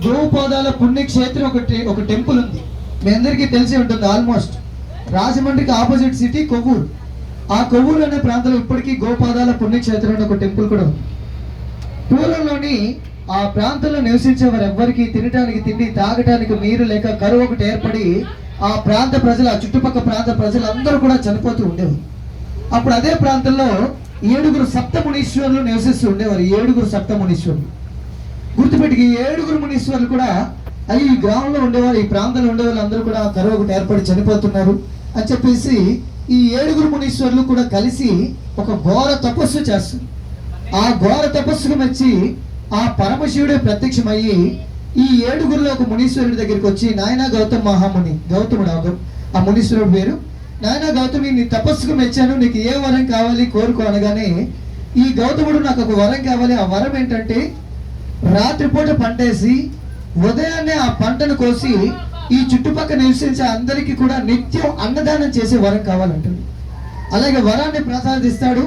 గోపాదాల పుణ్యక్షేత్రం ఒక టెంపుల్ ఉంది. మీ అందరికీ తెలిసి ఉంటుంది. ఆల్మోస్ట్ రాజమండ్రికి ఆపోజిట్ సిటీ కొవ్వూరు. ఆ కొవ్వూరు అనే ప్రాంతంలో ఇప్పటికీ గోపాదాల పుణ్యక్షేత్రం అనే ఒక టెంపుల్ కూడా ఉంది. పూర్వంలోని ఆ ప్రాంతంలో నివసించే వారు ఎవ్వరికి తినడానికి తిండి, తాగటానికి నీరు లేక కరువు ఒకటి ఏర్పడి ఆ ప్రాంత ప్రజలు, ఆ చుట్టుపక్కల ప్రాంత ప్రజలు అందరూ కూడా చనిపోతూ ఉండేవారు. అప్పుడు అదే ప్రాంతంలో 7 సప్తమునీశ్వరులు నివసిస్తూ ఉండేవారు. 7 సప్తమునీశ్వరులు గుర్తుపెట్టి, 7 మునీశ్వరులు కూడా ఈ గ్రామంలో ఉండేవారు, ఈ ప్రాంతంలో ఉండేవాళ్ళు అందరూ కూడా కరువు ఒకటి ఏర్పడి చనిపోతున్నారు అని చెప్పేసి ఈ 7 మునీశ్వరులు కూడా కలిసి ఒక ఘోర తపస్సు చేస్తారు. ఆ ఘోర తపస్సుకు మెచ్చి ఆ పరమశివుడే ప్రత్యక్షమయ్యి ఈ 7 ఒక మునీశ్వరుడి దగ్గరికి వచ్చి, నాయన గౌతమ్ మహాముని, గౌతముడు ఆ మునీశ్వరుడు పేరు, నాయన గౌతమి నీ తపస్సుకు మెచ్చాను, నీకు ఏ వరం కావాలి కోరుకో అనగానే ఈ గౌతముడు నాకు ఒక వరం కావాలి. ఆ వరం ఏంటంటే రాత్రిపూట పంటేసి ఉదయాన్నే ఆ పంటను కోసి ఈ చుట్టుపక్కల నివసించే అందరికీ కూడా నిత్యం అన్నదానం చేసే వరం కావాలంటుంది. అలాగే వరాన్ని ప్రసాదిస్తాడు.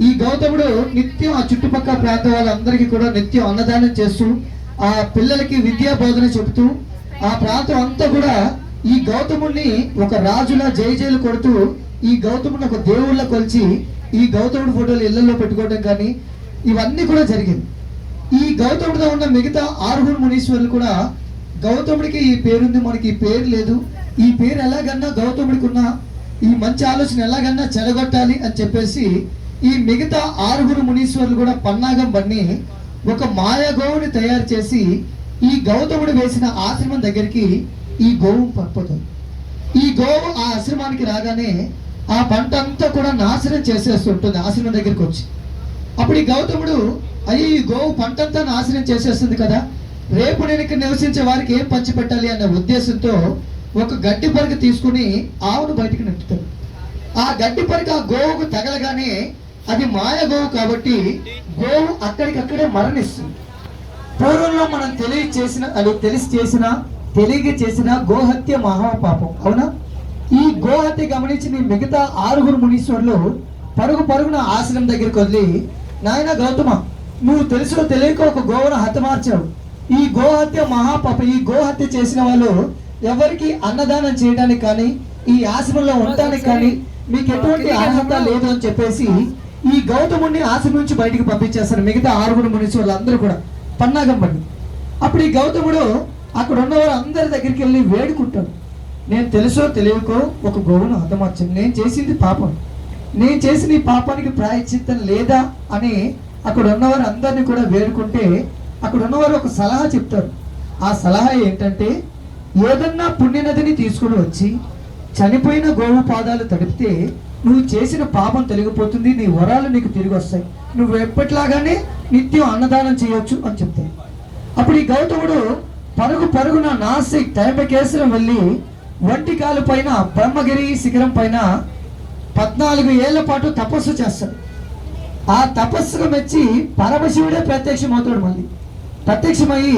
ఈ గౌతముడు నిత్యం ఆ చుట్టుపక్కల ప్రాంత వాళ్ళందరికీ కూడా నిత్యం అన్నదానం చేస్తూ ఆ పిల్లలకి విద్యా బోధన చెబుతూ ఆ ప్రాంతం అంతా కూడా ఈ గౌతముడిని ఒక రాజులా జైలు కొడుతూ ఈ గౌతముడిని ఒక దేవుళ్ళ కొలిచి ఈ గౌతముడి ఫోటోలు ఇళ్లలో పెట్టుకోవడం కానీ ఇవన్నీ కూడా జరిగింది. ఈ గౌతముడితో ఉన్న మిగతా 6 మునీశ్వరులు కూడా గౌతముడికి ఈ పేరుంది, మనకి ఈ పేరు లేదు, ఈ పేరు ఎలాగన్నా గౌతముడికి ఉన్న ఈ మంచి ఆలోచన ఎలాగన్నా చెడగొట్టాలి అని చెప్పేసి ఈ మిగతా 6 మునీశ్వరులు కూడా పన్నాగం పన్ని ఒక మాయాగోవుని తయారు చేసి ఈ గౌతముడు వేసిన ఆశ్రమం దగ్గరికి ఈ గోవు పడిపోతుంది. ఈ గోవు ఆ ఆశ్రమానికి రాగానే ఆ పంట అంతా కూడా నాశనం చేసేస్తుంటుంది ఆశ్రమం దగ్గరికి వచ్చి. అప్పుడు ఈ గౌతముడు అయ్యి ఈ గోవు పంటంతా నాశనం చేసేస్తుంది కదా, రేపు నేను ఇక్కడ నివసించే వారికి ఏం పంచి పెట్టాలి అన్న ఉద్దేశంతో ఒక గడ్డి పరక తీసుకుని ఆవును బయటికి నెట్టుతాడు. ఆ గడ్డి పరక ఆ గోవుకు తగలగానే అది మాయ గోవు కాబట్టి గోవు అక్కడికక్కడే మరణిస్తుంది. పూర్వంలో మనం తెలియక చేసిన గోహత్య మహాపాపం, అవునా? ఈ గోహత్య గమనించిన మిగతా 6 మునీశ్వరులు పరుగున ఆశ్రమం దగ్గరికి వదిలి, నాయన గౌతమ, నువ్వు తెలుసో తెలియక ఒక గోవును హతమార్చావు, ఈ గోహత్య మహాపాపం, ఈ గోహత్య చేసిన వాళ్ళు ఎవరికి అన్నదానం చేయడానికి కానీ ఈ ఆశ్రమంలో ఉండటానికి కానీ మీకు ఎటువంటి అర్హత లేదు అని చెప్పేసి ఈ గౌతముడిని ఆశ్రమం నుంచి బయటికి పంపించేస్తారు. మిగతా 6 మునీశ్వరులు అందరూ కూడా పన్నాగం పడి. అప్పుడు ఈ గౌతముడు అక్కడ ఉన్నవారు అందరి దగ్గరికి వెళ్ళి వేడుకుంటాడు, నేను తెలుసో తెలియకో ఒక గోవును హతమార్చాను, నేను చేసింది పాపం, నేను చేసిన ఈ పాపానికి ప్రాయశ్చిత్తం లేదా అని అక్కడ ఉన్నవారు అందరినీ కూడా వేడుకుంటే అక్కడ ఉన్నవారు ఒక సలహా చెప్తారు. ఆ సలహా ఏంటంటే, ఏదన్నా పుణ్యనదిని తీసుకుని వచ్చి చనిపోయిన గోవు పాదాలు తడిపితే నువ్వు చేసిన పాపం తొలగిపోతుంది, నీ వరాలు నీకు తిరిగి వస్తాయి, నువ్వు ఎప్పటిలాగానే నిత్యం అన్నదానం చేయొచ్చు అని చెప్తాడు. అప్పుడు ఈ గౌతముడు పరుగున నాసిక్ తైపకేశ్వరం వెళ్ళి వంటికాలు పైన బ్రహ్మగిరి శిఖరం పైన 14 ఏళ్ల పాటు తపస్సు చేస్తాడు. ఆ తపస్సుకు మెచ్చి పరమశివుడే ప్రత్యక్షమవుతాడు. మళ్ళీ ప్రత్యక్షమయ్యి,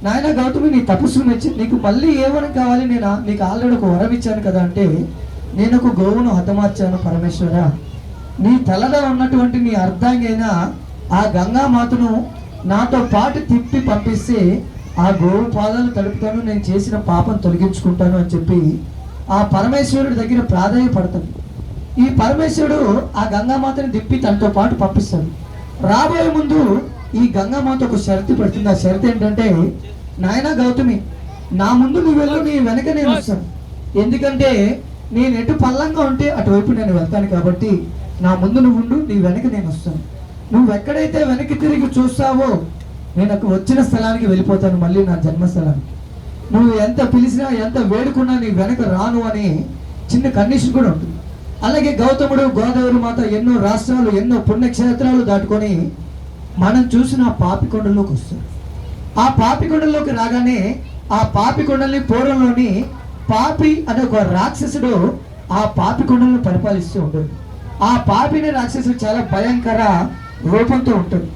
నాయన గౌతమి, నీ తపస్సుకు మెచ్చి నీకు మళ్ళీ ఏ వరం కావాలి, నేను నీకు ఆల్రెడీ ఒక వరం ఇచ్చాను కదా అంటే, నేను ఒక గోవును హతమార్చాను పరమేశ్వర, నీ తలలో ఉన్నటువంటి నీ అర్ధాంగి అయిన ఆ గంగామాతను నాతో పాటు తిప్పి పంపిస్తే ఆ గోవు పాదాలు తడుపుతాను, నేను చేసిన పాపం తొలగించుకుంటాను అని చెప్పి ఆ పరమేశ్వరుడి దగ్గర ప్రాధాన్యపడతాడు. ఈ పరమేశ్వరుడు ఆ గంగామాతని తిప్పి తనతో పాటు పంపిస్తాడు. రాబోయే ముందు ఈ గంగామాత ఒక షరతు పెడుతుంది. ఆ షరతు ఏంటంటే, నాయన గౌతమి, నా ముందు నువ్వు వెళ్ళు, నీ వెనక నేను వస్తాను. ఎందుకంటే నేను ఎటు పల్లంగా ఉంటే అటువైపు నేను వెళ్తాను కాబట్టి నా ముందు నువ్వు ఉండు, నీ వెనక నేను వస్తాను. నువ్వు ఎక్కడైతే వెనక్కి తిరిగి చూస్తావో నేను వచ్చిన స్థలానికి వెళ్ళిపోతాను, మళ్ళీ నా జన్మస్థలానికి. నువ్వు ఎంత పిలిచినా ఎంత వేడుకున్నా నీ వెనక రాను అని చిన్న కండిషన్ కూడా ఉంటుంది. అలాగే గౌతముడు గోదావరి మాత ఎన్నో రాష్ట్రాలు ఎన్నో పుణ్యక్షేత్రాలు దాటుకొని మనం చూసిన ఆ పాపికొండలోకి వస్తాడు. ఆ పాపికొండలోకి రాగానే ఆ పాపికొండల్ని పూర్వంలోని పాపి అనే ఒక రాక్షసుడు ఆ పాపికొండలను పరిపాలిస్తూ ఉంటాడు. ఆ పాపిని రాక్షసుడు చాలా భయంకర రూపంతో ఉంటాడు.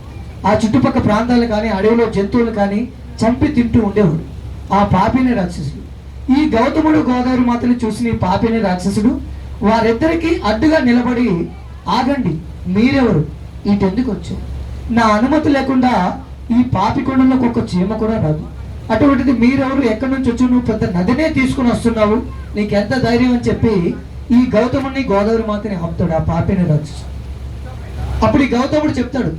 ఆ చుట్టుపక్కల ప్రాంతాలు కానీ అడవిలో జంతువులు కానీ చంపి తింటూ ఉండేవాడు ఆ పాపిని రాక్షసుడు. ఈ గౌతముడు గోదావరి మాతని చూసిన ఈ పాపిని రాక్షసుడు వారిద్దరికి అడ్డుగా నిలబడి, ఆగండి, మీరెవరు, ఇటెందుకు వచ్చారు? నా అనుమతి లేకుండా ఈ పాపికొండలోకి ఒక చీమ కూడా రాదు. అటువంటిది మీరెవరు, ఎక్కడి నుంచి వచ్చి, నువ్వు పెద్ద నదినే తీసుకుని వస్తున్నావు, నీకెంత ధైర్యం అని చెప్పి ఈ గౌతముని గోదావరి మాతని ఆపుతాడు ఆ పాపిని రాక్షసుడు. అప్పుడు ఈ గౌతముడు చెప్తాడు,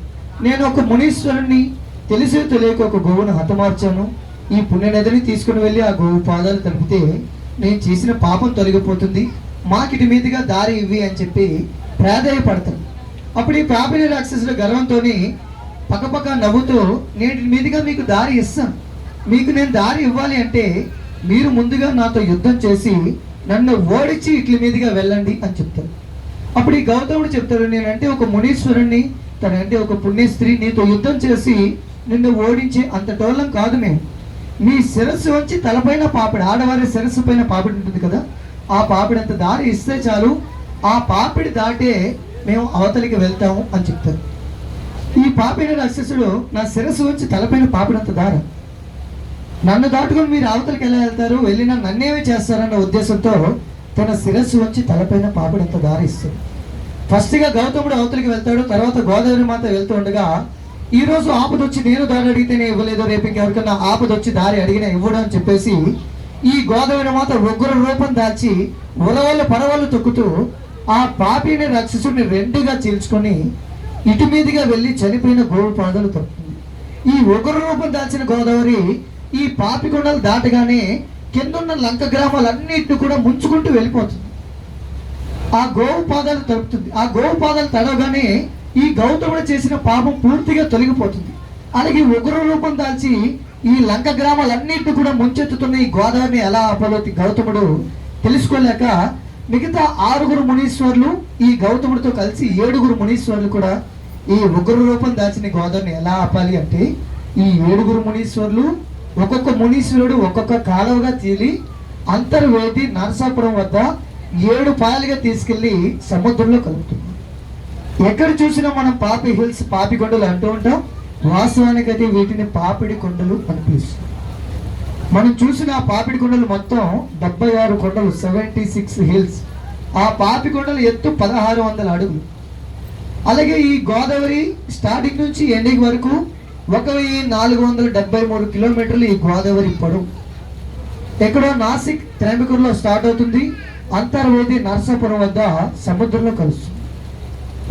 నేను ఒక మునీశ్వరుణ్ణి, తెలిసి తెలియక ఒక గోవును హతమార్చాను, ఈ పుణ్య నదిని తీసుకుని వెళ్ళి ఆ గోవు పాదాలు తడిపితే నేను చేసిన పాపం తొలగిపోతుంది, మాకిటి మీదుగా దారి ఇవ్వి అని చెప్పి ప్రాధేయపడతాడు. అప్పుడు ఈ పాపిని రాక్షసుడు గర్వంతో పక్కపక్క నవ్వుతూ, నేను మీదుగా మీకు దారి ఇస్తాను, మీకు నేను దారి ఇవ్వాలి అంటే మీరు ముందుగా నాతో యుద్ధం చేసి నన్ను ఓడించి ఇట్ల మీదుగా వెళ్ళండి అని చెప్తాడు. అప్పుడు ఈ గౌతముడు చెప్తాడు, నేనంటే ఒక మునీశ్వరుణ్ణి, తనంటే ఒక పుణ్యస్త్రీ, నీతో యుద్ధం చేసి నిన్ను ఓడించి అంత టోలం కాదు మేము. మీ శిరస్సు వచ్చి తలపైన పాపిడి, ఆడవారి శిరస్సు పైన పాపిడి ఉంటుంది కదా, ఆ పాపిడి అంత దారి ఇస్తే చాలు, ఆ పాపిడి దాటే మేము అవతలికి వెళ్తాము అని చెప్తారు. ఈ పాపిడి రాక్షసుడు, నా శిరస్సు వచ్చి తలపైన పాపిడంత దార, నన్ను దాటుకొని మీరు అవతలికి ఎలా వెళ్తారు, వెళ్ళినా నన్నేమి చేస్తారన్న ఉద్దేశంతో తన శిరస్సు వచ్చి తలపైన పాపిడంత దారి ఇస్తాడు. ఫస్ట్గా గౌతముడు అవతలికి వెళ్తాడు. తర్వాత గోదావరి మాత వెళ్తూ ఉండగా, ఈ రోజు ఆపదొచ్చి నేను దారి అడిగితేనే ఇవ్వలేదు, రేపు ఇంకెవరికన్నా ఆపదొచ్చి దారి అడిగినా ఇవ్వడం అని చెప్పేసి ఈ గోదావరి మాత ఉగ్ర రూపం దాల్చి ఉరవళ్ళు పరవళ్ళు తొక్కుతూ ఆ పాపిని రాక్షసుడిని రెండుగా చీల్చుకొని ఇటు మీదుగా వెళ్ళి చనిపోయిన గోవు పాదాలు తొక్కుతుంది. ఈ ఉగ్ర రూపం దాల్చిన గోదావరి ఈ పాపికొండలు దాటగానే కిందున్న లంక గ్రామాలన్నింటినీ కూడా ముంచుకుంటూ వెళ్ళిపోతుంది. ఆ గోవు పాదాలు తడుపుతుంది. ఆ గోవు పాదాలు తడవగానే ఈ గౌతముడు చేసిన పాపం పూర్తిగా తొలగిపోతుంది. అలాగే ఉగ్ర రూపం దాల్చి ఈ లంక గ్రామాలన్నింటినీ కూడా ముంచెత్తుతున్న ఈ గోదావరిని ఎలా ఆపాలో గౌతముడు తెలుసుకోలేక మిగతా 6 మునీశ్వరులు ఈ గౌతముడితో కలిసి 7 మునీశ్వరులు కూడా ఈ ఉగ్ర రూపం దాల్చిన గోదావరిని ఎలా ఆపాలి అంటే, ఈ 7 మునీశ్వరులు ఒక్కొక్క మునీశ్వరుడు ఒక్కొక్క కాలువగా తీలి అంతర్వేది నరసాపురం వద్ద 7 పాయలుగా తీసుకెళ్లి సముద్రంలో కలుపుతుంది. ఎక్కడ చూసినా మనం పాపి హిల్స్, పాపి కొండలు అంటూ ఉంటాం, వాస్తవానికి అయితే వీటిని పాపిడి కొండలు అని పిలుస్తాం. మనం చూసిన ఆ పాపిడి కొండలు మొత్తం 76 కొండలు, 76 హిల్స్. ఆ పాపి కొండల ఎత్తు 1600 అడుగులు. అలాగే ఈ గోదావరి స్టార్టింగ్ నుంచి ఎండింగ్ వరకు 1473 కిలోమీటర్లు ఈ గోదావరి పొడవు. ఎక్కడో నాసిక్ త్రైంబకంలో స్టార్ట్ అవుతుంది, అంతర్వేది నరసాపురం వద్ద సముద్రంలో కలుస్తుంది.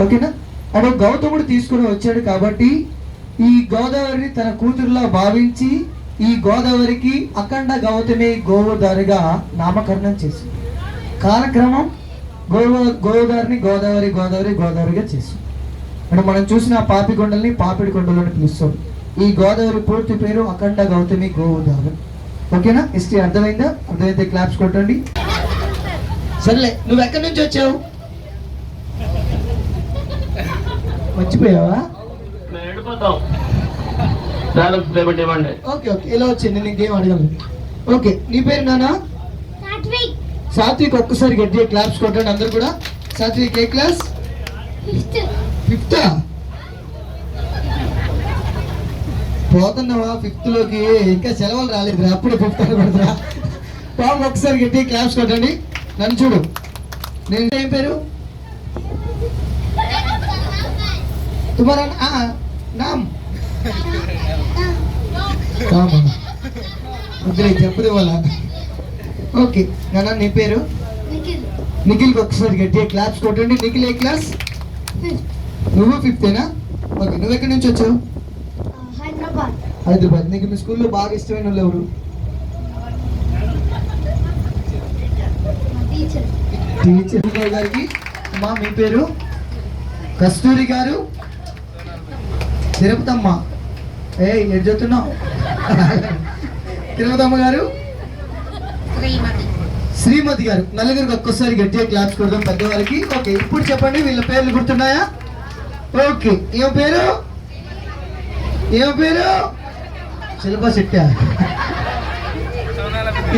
ఓకేనా? అడు గౌతముడు తీసుకుని వచ్చాడు కాబట్టి ఈ గోదావరిని తన కూతురులా భావించి ఈ గోదావరికి అఖండ గౌతమి గోదావరిగా నామకరణం చేసింది. కాలక్రమం గోదావరిని గోదావరి గోదావరి గోదావరిగా చేసింది. అంటే మనం చూసిన పాపి కొండల్ని పాపిడి కొండలు అని పిలుస్తాం. ఈ గోదావరి పూర్తి పేరు అఖండ గౌతమి గోదావరి. ఓకేనా? హిస్టరీ అర్థమైందా? అర్థమైతే క్లాప్స్ కొట్టండి. సరేలే, నువ్వు ఎక్కడి నుంచి వచ్చావు? మర్చిపోయావా? మేము వెళ్ళిపోతాం. బ్యాలెన్స్ పేమెంట్ ఇవ్వండి. ఓకే ఓకే, ఇలా వచ్చింది, నేను ఇంకేం అడగను. ఓకే, నీ పేరు నానా? సాత్విక్. ఒక్కసారి గట్టిగా క్లాప్స్ కొట్టండి అందరు కూడా. సాత్విక్ ఏ క్లాస్? ఫిఫ్త్. పోతున్నావా ఫిఫ్త్ లోకి? ఇంకా సెలవులు రాలేదు, అప్పుడు ఫిఫ్త్ పడుతున్నా. పాప ఒకసారి గట్టిగా క్లాప్స్ కొట్టండి. నన్ను చూడు, నేను ఏం పేరు? తుమారా నామ్? చెప్పదు వాళ్ళ. ఓకే నాన్న, నీ పేరు? నిఖిల్కి ఒకసారి గట్టిగా క్లాప్స్ కొట్టండి. నిఖిల్ ఏ క్లాస్? నువ్వు ఫిఫ్తేనా? ఓకే, నువ్వు ఎక్కడి నుంచి వచ్చావు? హైదరాబాద్. నీకు మీ స్కూల్లో బాగా ఇష్టమైన వాళ్ళు ఎవరు? టీచర్ గారికి. అమ్మా మీ పేరు? కస్తూరి గారు. తిరుపతమ్మ. ఎటు చెప్తున్నావు? తిరుపతమ్మ గారు. శ్రీమతి గారు. నలుగురికి ఒక్కసారి గట్టిగా క్లాప్స్ కొడదాం పెద్దవారికి. ఓకే, ఇప్పుడు చెప్పండి వీళ్ళ పేర్లు గుర్తున్నాయా? ఓకే, ఏం పేరు? ఏం పేరు? శిల్ప శెట్టి.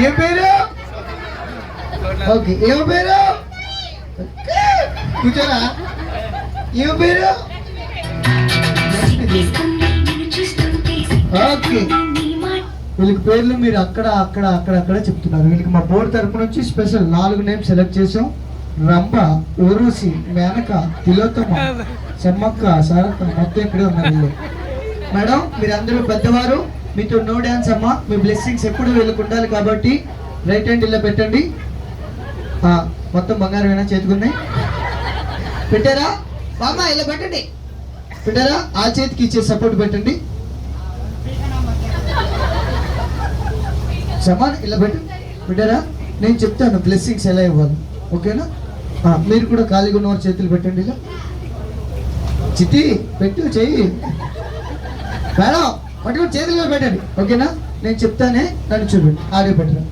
ఏం పేరు? ఓకే, ఏం పేరు? కూర్చోరా. ఏం పేరు? ఓకే, వీళ్ళకి పేర్లు మీరు అక్కడ అక్కడ అక్కడ అక్కడ చెప్తున్నారు. వీళ్ళకి మా బోర్డు తరపు నుంచి స్పెషల్ 4 నేమ్స్ సెలెక్ట్ చేసాం. రంభ, ఊర్వశి, మేనక, తిలోత్తమ, సమ్మక్క, సారక్క, మొత్తం ఇక్కడే ఉన్నారు వీళ్ళు. మేడం మీరందరూ పెద్దవారు, మీతో నో డ్యాన్స్ అమ్మా. మీ బ్లెస్సింగ్స్ ఎప్పుడు వీళ్ళకి ఉండాలి కాబట్టి రైట్ హ్యాండ్ ఇలా పెట్టండి. మొత్తం బంగారం ఏమైనా చేతుకున్నాయి పెట్టారా? బామ్మ ఇలా పెట్టండి. పెట్టారా? ఆ చేతికి ఇచ్చే సపోర్ట్ పెట్టండి. సమాన్ ఇలా పెట్టారా? నేను చెప్తాను బ్లెస్సింగ్స్ ఎలా ఇవ్వాలి, ఓకేనా? మీరు కూడా ఖాళీగా ఉన్నవారు చేతులు పెట్టండి. ఇలా చిట్టి పెట్టు, చెయ్యి మేడం పట్టుకుని చేతులు పెట్టండి, ఓకేనా? నేను చెప్తానే, నన్ను చూడండి. ఆడియో పెట్టరా.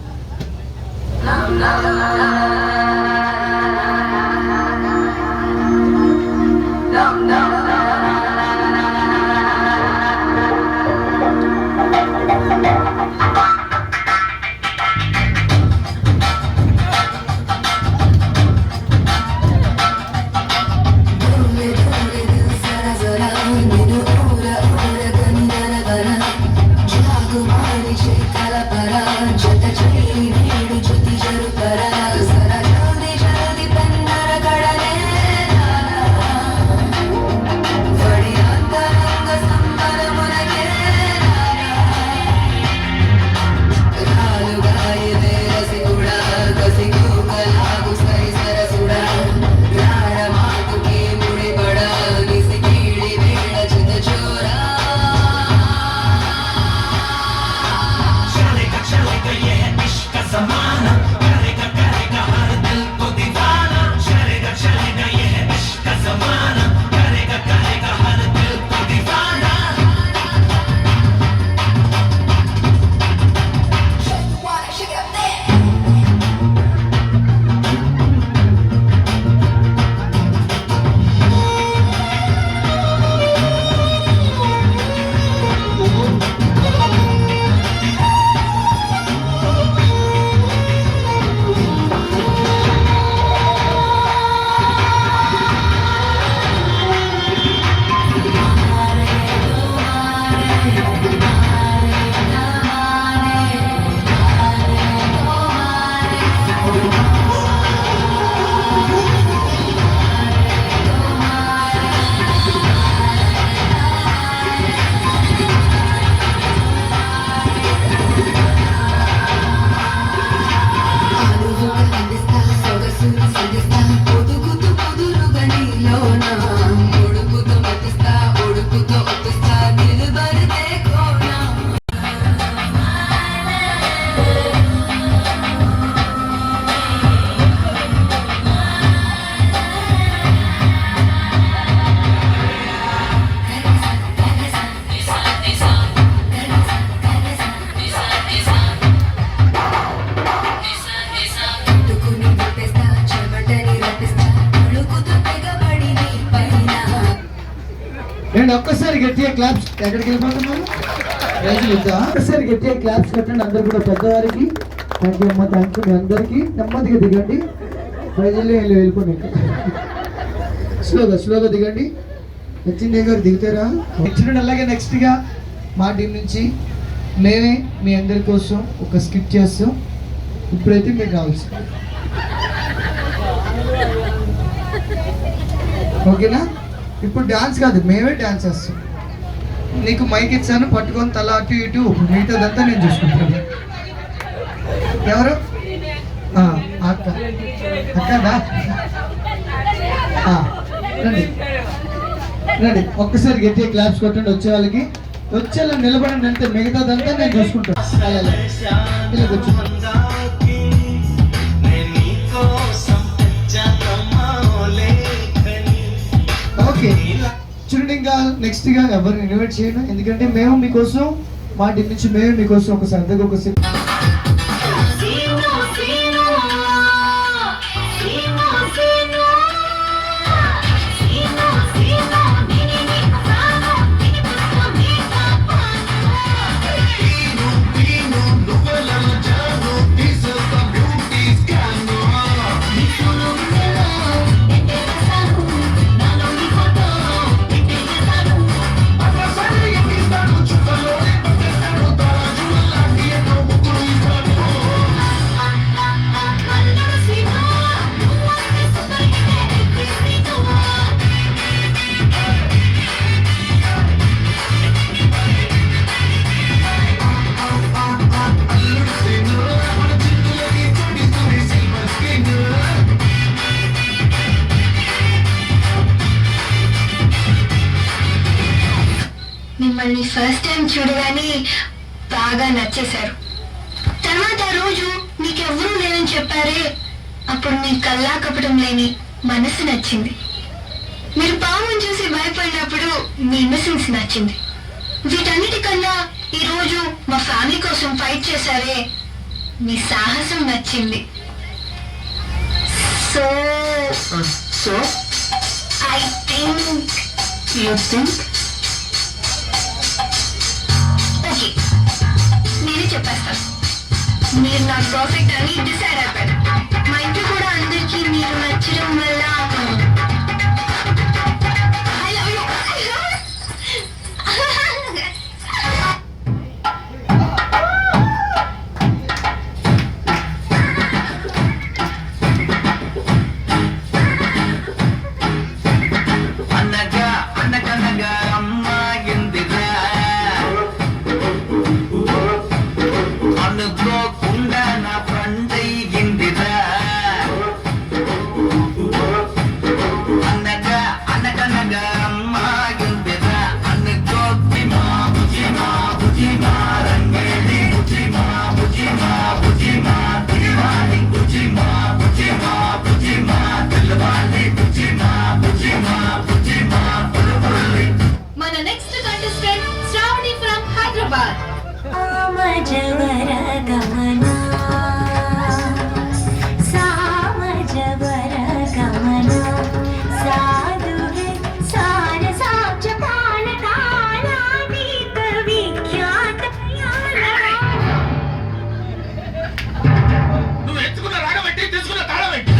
Jata chali needu jyoti jaru para sara and ఒక్కసారి గట్టిగా క్లాప్స్. ఎక్కడికి వెళ్ళిపోతున్నారు? ఒక్కసారి గట్టిగా క్లాప్స్ కట్టండి అందరు కూడా పెద్దవారికి. థ్యాంక్ యూ అమ్మ, థ్యాంక్ యూ. మీ అందరికీ నెమ్మదిగా దిగండి. ప్రజలు వెళ్ళిపోండి. స్లోగా దిగండి. నచ్చింది గారు దిగుతారా? నచ్చిన అలాగే నెక్స్ట్గా మా టీం నుంచి మేమే మీ అందరి కోసం ఒక స్కిట్ చేస్తాం. ఇప్పుడైతే మీకు కావాల్సి ఓకేనా? ఇప్పుడు డాన్స్ కాదు, మేమే డాన్స్ చేస్తాం. నీకు మైక్ ఇచ్చాను, పట్టుకొని తల అటు ఇటు, మిగతాదంతా నేను చూసుకుంటాను. ఎవరు? అక్క. అక్కదా? రండి ఒక్కసారి గట్టిగా క్లాప్స్ కొట్టండి. వచ్చే వాళ్ళకి నిలబడండి అంతే, మిగతాదంతా నేను చూసుకుంటాను. ఇలా కూర్చోండి. ఓకే చూడండి, ఇంకా నెక్స్ట్ గా ఎవరిని ఇన్వైట్ చేయను, ఎందుకంటే మేము మీకోసం మా టీం నుంచి మేము మీకోసం ఒక సరదాగా ఒక మిమ్మల్ని ఫస్ట్ టైం చూడగానే బాగా నచ్చేశారు. తర్వాత రోజు మీకెవ్వరూ లేదని చెప్పారే, అప్పుడు మీ కల్లా కపటం లేని మనసు నచ్చింది. మీరు పాముని చూసి భయపడినప్పుడు మీ ఇన్నసెన్స్ నచ్చింది. వీటన్నిటికన్నా ఈరోజు మా ఫ్యామిలీ కోసం ఫైట్ చేశారే, మీ సాహసం నచ్చింది. So I think you think okay, నేనే చెప్పేస్తాను. మీరు నాకు పర్ఫెక్ట్ అని డిసైడ్ అయిపోయారు. మా ఇంట్లో కూడా అందరికీ మీరు నచ్చడం వల్ల I love you. అన్నగా అమ్మ ఎందిరా అనుకోకుండా నా పండై ఎందిరా అన్నగా అమ్మ ఎందిరా అనుకో బుజిమా రంగేలి బుజిమా దివాని బుజిమా పిల్లవాణి బుజిమా మన next contestant Shravani from Hyderabad. నువ్వు ఎత్తుకున్న రాగం పెట్టి తీసుకున్న తాళం పెట్టి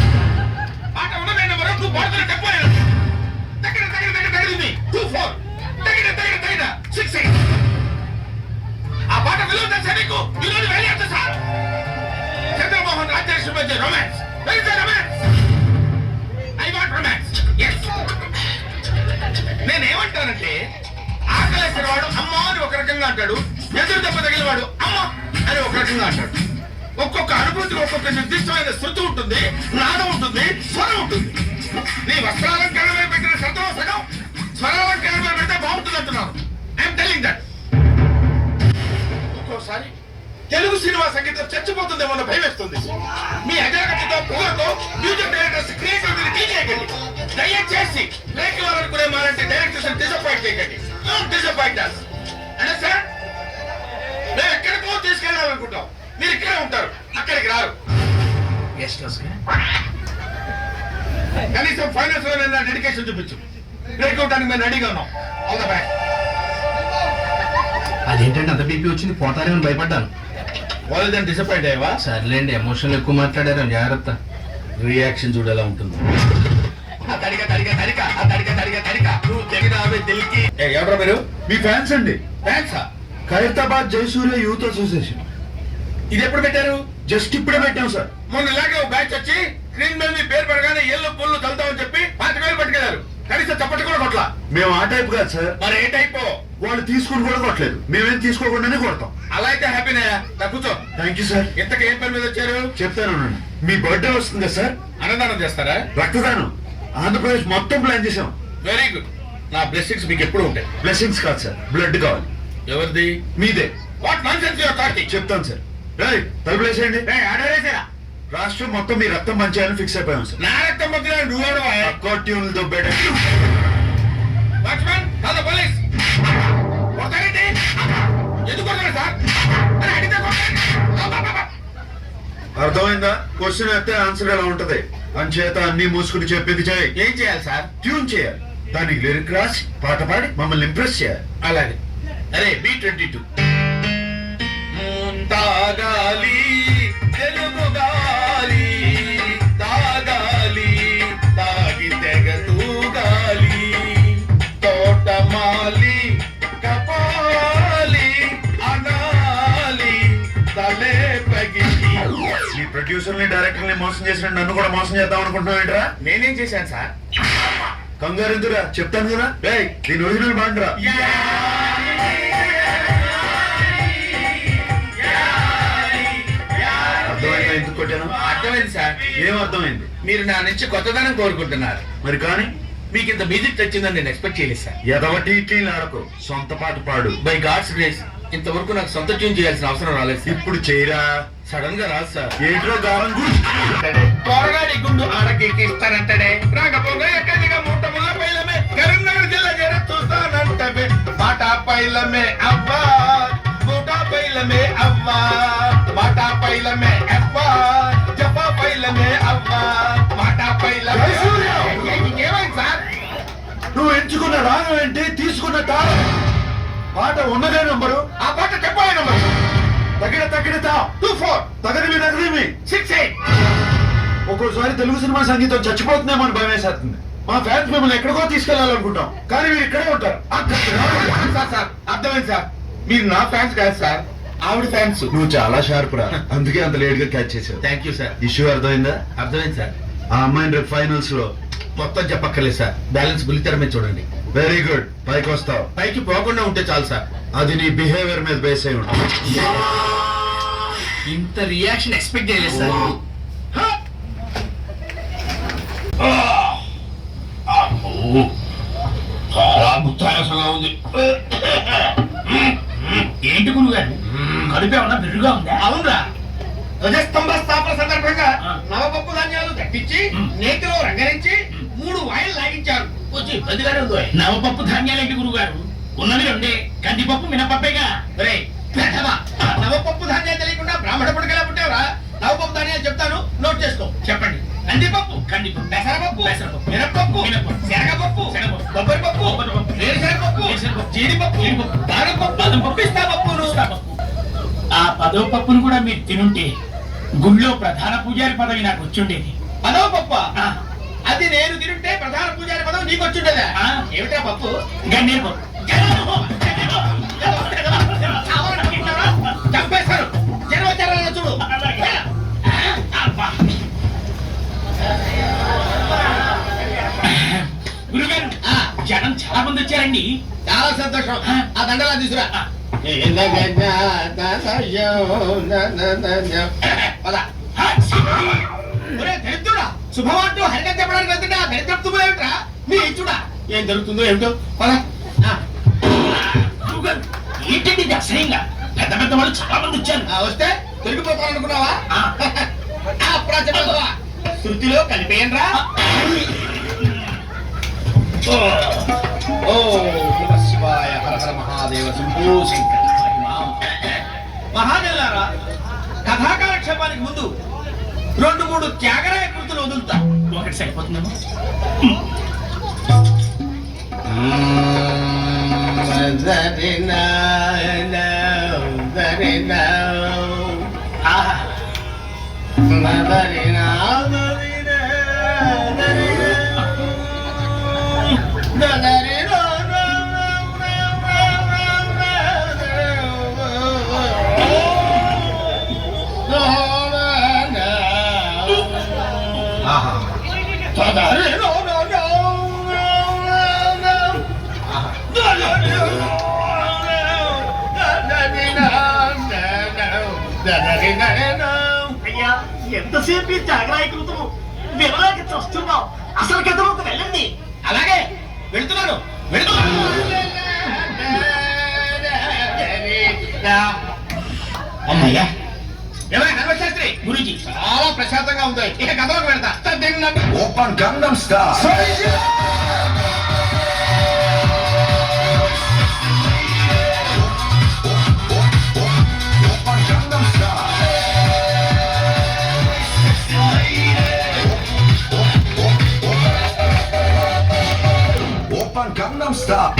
ఆట ఉన్నదైన వరకు నువ్వు బాడుతున్న చెప్పలేదు. దగ్గర 2-4 దగ్గర 6-8. ఆ పాట విలువ తెలుసా నీకు? ఈరోజు వెళ్ళి సార్ చంద్రమోహన్ రాజేశ్వరి మధ్య రొమాన్స్. I want romance. నేనేమంటానంటే, ఆకలేసిన వాడు అమ్మ అని ఒక రకంగా అంటాడు, ఎదురు దెబ్బ తగిలిన వాడు అమ్మ అని ఒక రకంగా అంటాడు. ఒక్కొక్క అనుభూతికి ఒక్కొక్క నిర్దిష్టమైన శృతి ఉంటుంది, నాదం ఉంటుంది, స్వరం ఉంటుంది. నీ వస్త్రాలంకరణమే పెట్టిన శబ్దం సగం, స్వరాలంకరణమే పెడితే బాగుంటుంది అంటున్నాను. I'm telling that. ఒక్కోసారి తెలుగు సినిమా సంగీతం చచ్చిపోతుందేమో అన్న భయం వేస్తుంది. మీ అజాగ్రత్తతో పొగతో మ్యూజిక్ డైరెక్టర్స్ క్రియేటివిటీని తీసేయకండి. దయచేసి బ్రేక్ ఇవ్వాలనుకునే మారంటే డైరెక్టర్స్ డిసప్పాయింట్ చేయకండి. Disappoint us. అండర్స్టాండ్? మేము ఎక్కడికో తీసుకెళ్ళాలనుకుంటాం, మీరు ఇక్కడే ఉంటారు, అక్కడికి రారు. కనీసం ఫైనాన్స్ లో డెడికేషన్ చూపించు. బ్రేక్ అవడానికి మేము రెడీగా ఉన్నాం. All the best. అదేంటంటే అంత బీపీ వచ్చింది పోతారేమని భయపడ్డాను. వాళ్ళదని డిసప్పాయింట్ అయ్యావా? సర్లేండి, ఎమోషనల్ ఎక్కువ మాట్లాడారు, జాగ్రత్త. రియాక్షన్ చూడు ఎలా ఉంటుంది. ఎవరో మీరు? మీ ఫ్యాన్స్ అండి. ఫ్యాన్సా? Khairatabad Jayasurya youth association. ఇది ఎప్పుడు పెట్టారు? జస్ట్ ఇప్పుడే పెట్టాం సార్. మొన్న ఇలాగే ఒక బ్యాచ్ వచ్చి స్క్రీన్ మీద మీ పేరు పడగానే ఎల్లు పుల్లు చల్తామని చెప్పి 5,000 పట్టుకెళ్ళారు. కనీసం చప్పటి కూడా కొట్లా. మేము ఆ టైప్ కాదు సార్. మరి ఏ టైపో? వాళ్ళు తీసుకుని కూడా కొట్టలేదు, మేమేం తీసుకోకుండానే కొడతాం. అలా అయితే హ్యాపీనే. కూర్చో. Thank you sir. ఇంతకు ఏం పని మీద వచ్చారు? చెప్తాను, మీ బర్త్డే వస్తుంది కదా సార్, అన్నదానం చేస్తారా? రక్తదానం ఆంధ్రప్రదేశ్ మొత్తం ప్లాన్ చేసాం. Very good. నా బ్లెస్సింగ్స్ మీకు ఎప్పుడు ఉంటాయి. బ్లెస్సింగ్స్ కాదు సార్, బ్లడ్ కావాలి. ఎవరిది? మీదే. What nonsense your talking? చెప్తాను సార్. రైట్, తలుపులేసేయండి. ఆడరేసారా? రాష్ట్రం మొత్తం మీ రక్తం పంచాలని ఫిక్స్ అయిపోయాం సార్. నా రక్తం మధ్యలో నువ్వు ఆడవా? అకార్డ్యూన్లు దొబ్బేట. Watchman, call the police. కొడతారేంటి? ఎందుకు కొడతారు సార్? అరే అడిగితే కొడతారు. అర్థమైందా? క్వశ్చన్ అయితే ఆన్సర్ ఎలా ఉంటది. అంచేత అన్ని మూసుకుని చెప్పేది చేయి. ఏం చేయాలి సార్? ట్యూన్ చేయాలి, దానికి లిరిక్ రాసి పాట పాడి మమ్మల్ని ఇంప్రెస్ చేయాలి. అలాగే. అరే B22 తాగాలి తెలుగు గాలి, తాగాలి తాగి తెగ తూగాలి, తోటమాలి కపాలి అనాలి తలే పగిలి. ఈ ప్రొడ్యూసర్ ని డైరెక్టర్ ని మోసం చేసిన నన్ను కూడా మోసం చేద్దాం అనుకుంటున్నావు ఏంట్రా? నేనేం చేశాను సార్? కంగారు ఎందురా, చెప్తాను కదా. రేయ్, దీని ఒరిజినల్ బాండ్రా. అర్థమైందా ఎందుకు కొట్టాను? అర్థమైంది సార్. ఏం అర్థమైంది? మీరు నా నుంచి కొత్తదనం కోరుకుంటున్నారు. మరి కానీ మీకు ఇంత మ్యూజిక్ వచ్చిందని నేను ఎక్స్పెక్ట్ చేయలేదు సార్. ఎదవటి ఇట్లీలు ఆడకు, సొంత పాట పాడు. బై గాడ్స్ గ్రేస్ ఇంతవరకు నాకు సొంత ట్యూన్ చేయాల్సిన అవసరం రాలేదు సార్. ఇప్పుడు చేయరా. సడన్ గా రాదు సార్. ఏంట్రో గారం త్వరగాడి గుండు ఆడకిస్తానంటాడే, రాకపోగా ఎక్కడిగా మూట ముళ్ళ పైలమే, కరీంనగర్ జిల్లా చేర చూస్తానంటే, మాట పైలమే అవ్వా, మూట పైలమే అవ్వా, మాట పైలమే అవ్వా, జపా పైలమే అవ్వా, మాట పైలమే. ఇంకేమైంది సార్? నువ్వు ఎంచుకున్న రాగం ఏంటి, తీసుకున్న తాళం. పాట ఉన్నదే నంబరు, ఆ పాట చెప్పాలి నంబరు. తగిన తగినతా 24 తగదిమి తగదిమి 68. ఒక్కోసారి తెలుగు సినిమా సంగీతం చచ్చిపోతుందేమో అని భయం వేసేస్తుంది. మా ఫ్యాన్స్ మిమ్మల్ని ఎక్కడికో తీసుకెళ్లాలనుకుంటాం, కానీ మీరు ఇక్కడే ఉంటారు. సార్ సార్ అర్థమైంది సార్. మీరు నా ఫ్యాన్స్ కాదు సార్, ఆవిడ ఫ్యాన్స్. నువ్వు చాలా షార్ప్ రా, అందుకే అంత లేట్ గా క్యాచ్ చేసావు. Thank you sir. ఇష్యూ అర్థమైందా? అర్థమైంది సార్. ఆ అమ్మాయిని రేపు ఫైనల్స్ లో మొత్తం చెప్పక్కర్లేదు సార్, బ్యాలెన్స్ బుల్లితెర మీద చూడండి. వెరీ గుడ్, పైకి వస్తావు. పైకి పోకుండా ఉంటే చాలు సార్. అది నీ బిహేవియర్ మీద బేస్ అయి ఉంటుంది. ఇంత రియాక్షన్ ఎక్స్పెక్ట్ చేయలేదు సార్. చాలా ముత్తాయాసంగా ఉంది. ఏంటి గురుగారు, కడుపు ఏమన్నా బిర్రుగా ఉందా? అవునరా, ధ్వజస్తంభ స్థాపన సందర్భంగా నవపప్పు ధాన్యాలు దట్టించి నేతిలో రంగరించి 3 వాయిలు లాగించారు. వచ్చి గదిగానే ఉందో. నవపప్పు ధాన్యాలు ఏంటి గురుగారు, ఉన్నది రెండే, కందిపప్పు మినపప్పేగా. నవపప్పు ధాన్యాలు తెలియకుండా బ్రాహ్మణ పుడకలా పుట్టావురా. నవపప్పు ధాన్యాలు చెప్తాను, నోట్ చేసుకో. చెప్పండి. కందిపప్పు, కందిపప్పు, పెసరపప్పు, పెసరపప్పు, మినపప్పు, మినపప్పు, శనగపప్పు, శనగపప్పు, కొబ్బరిపప్పు, కొబ్బరిపప్పు, వేరుశనగపప్పు, జీడిపప్పు, జీడిపప్పు, బాదంపప్పు, బాదంపప్పు, పిస్తాపప్పు, పిస్తాపప్పు. ఆ పదవ పప్పును కూడా మీరు తినుంటే గుళ్ళో ప్రధాన పూజారి పదవి నాకు వచ్చుండేది. పదవ పప్పు ఆ, అది నేను తింటే ప్రధాన పూజారి పదవి నీకు వచ్చిండదా? ఆ, ఏమిటా పప్పు? గన్నేరు పప్పు. చంపేస్తారు. జనం వచ్చారా చూడు. అబ్బా. గురుగారు, జనం చాలా మంది వచ్చారండి. చాలా సంతోషం. ఆ దండలా తీసుకురా. పద. ఒరే దరిద్రుడా, శుభమంటూ హరికథ చెప్పడానికి వెళ్తుంటే ఆ దరిద్రపు ఏమిట్రా? నీ ఇచ్చుడా ఏం జరుగుతుందో ఏమిటో. పద. గురుగారు, ఏంటండి ఇది అసహ్యంగా? పెద్ద పెద్ద వాళ్ళు చాలా మంది వచ్చారు. వస్తే తొలగిపోతాననుకున్నావా? అప్పుడా చెప్పవా? శృతిలో కలిపేయండిరా. ఓ నమః శివాయ, హర హర మహాదేవ, శంభో శంకర. మహాదేవులారా, కథాకాలక్షేపానికి ముందు 2-3 త్యాగరాయ కృతులు వదులుతా. ఒకటి సరిపోతుందేమో. అయ్యా ఎంతసేపు ఈ జాగరాయకృతము వినలేక చూస్తున్నావు. అసలు కథలోకి వెళ్ళండి. అలాగే వెళ్తున్నాను అమ్మయ్యా ఏమైనా ధర్మశాస్త్రి గురుజీ చాలా ప్రశాంతంగా ఉంది. ఇక గతంలోకి వెళ్తా. Open Gangam star Gangnam Style.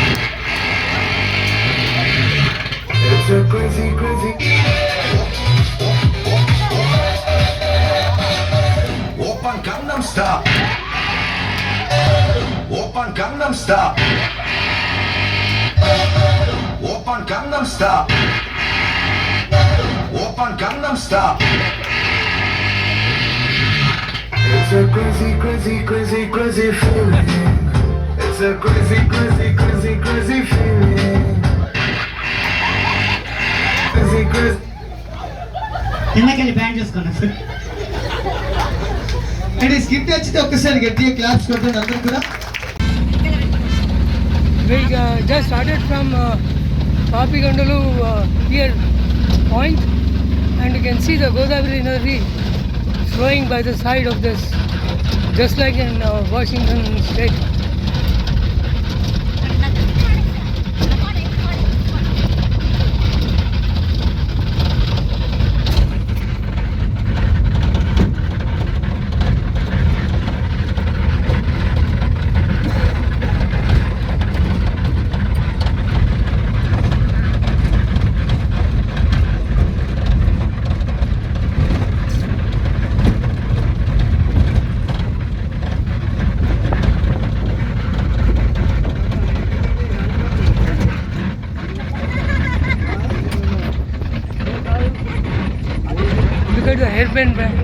It's a crazy, crazy. Open Gangnam Style. Open Gangnam Style. Open Gangnam Style. Open Gangnam Style. It's a crazy, crazy, crazy, crazy feeling. It's a crazy, crazy, crazy, crazy feeling. Crazy, crazy. కిందకెళ్ళి band చేసుకున్నా sir. And ఈ skit వచ్చితే ఒక్కసారి గట్టిగా claps కొట్టండి అందరూ కూడా. We just started from Papigandalu pier point, and you can see the Godavari Nadi flowing by the side of this, just like in Washington State. Look at the hairband band.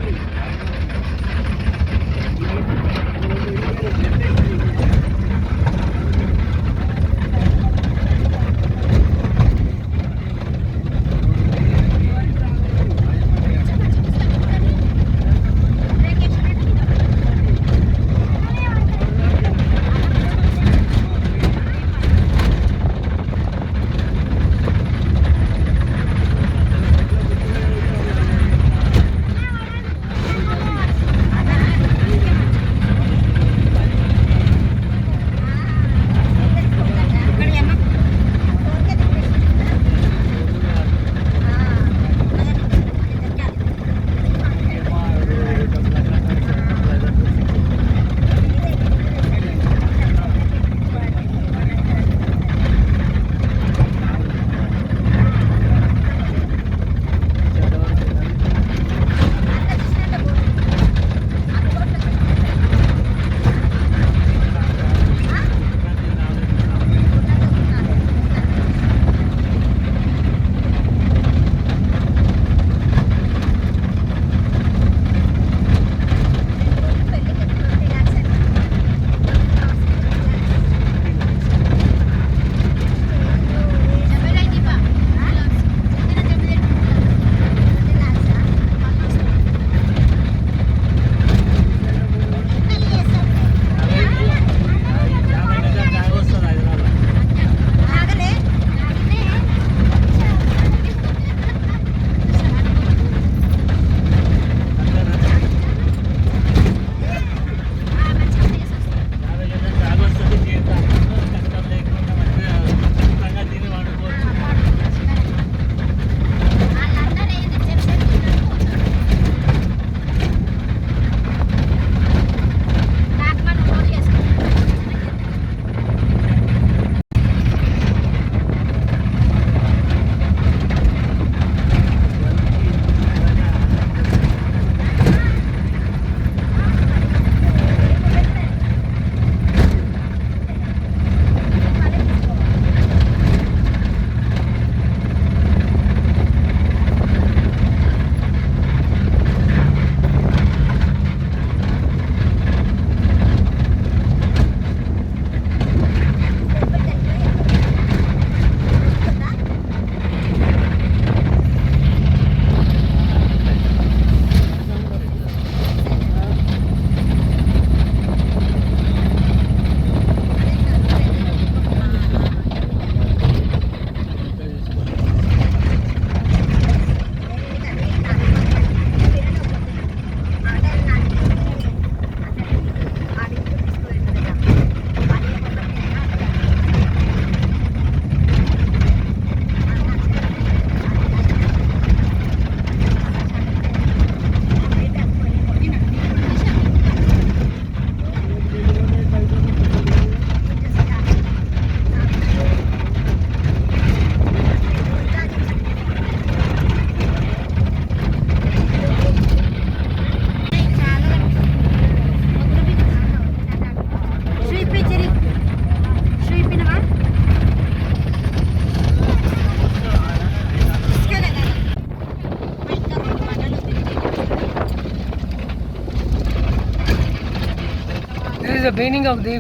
the beginning of the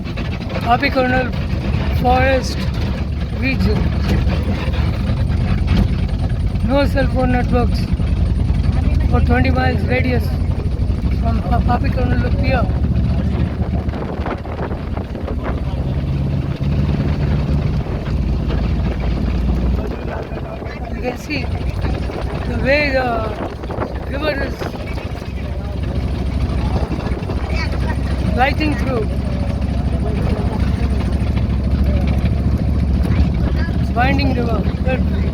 apical forest region. No cell phone networks for 20 miles radius from apical pier. You can see the way the river is lighting through. It's winding river. Good.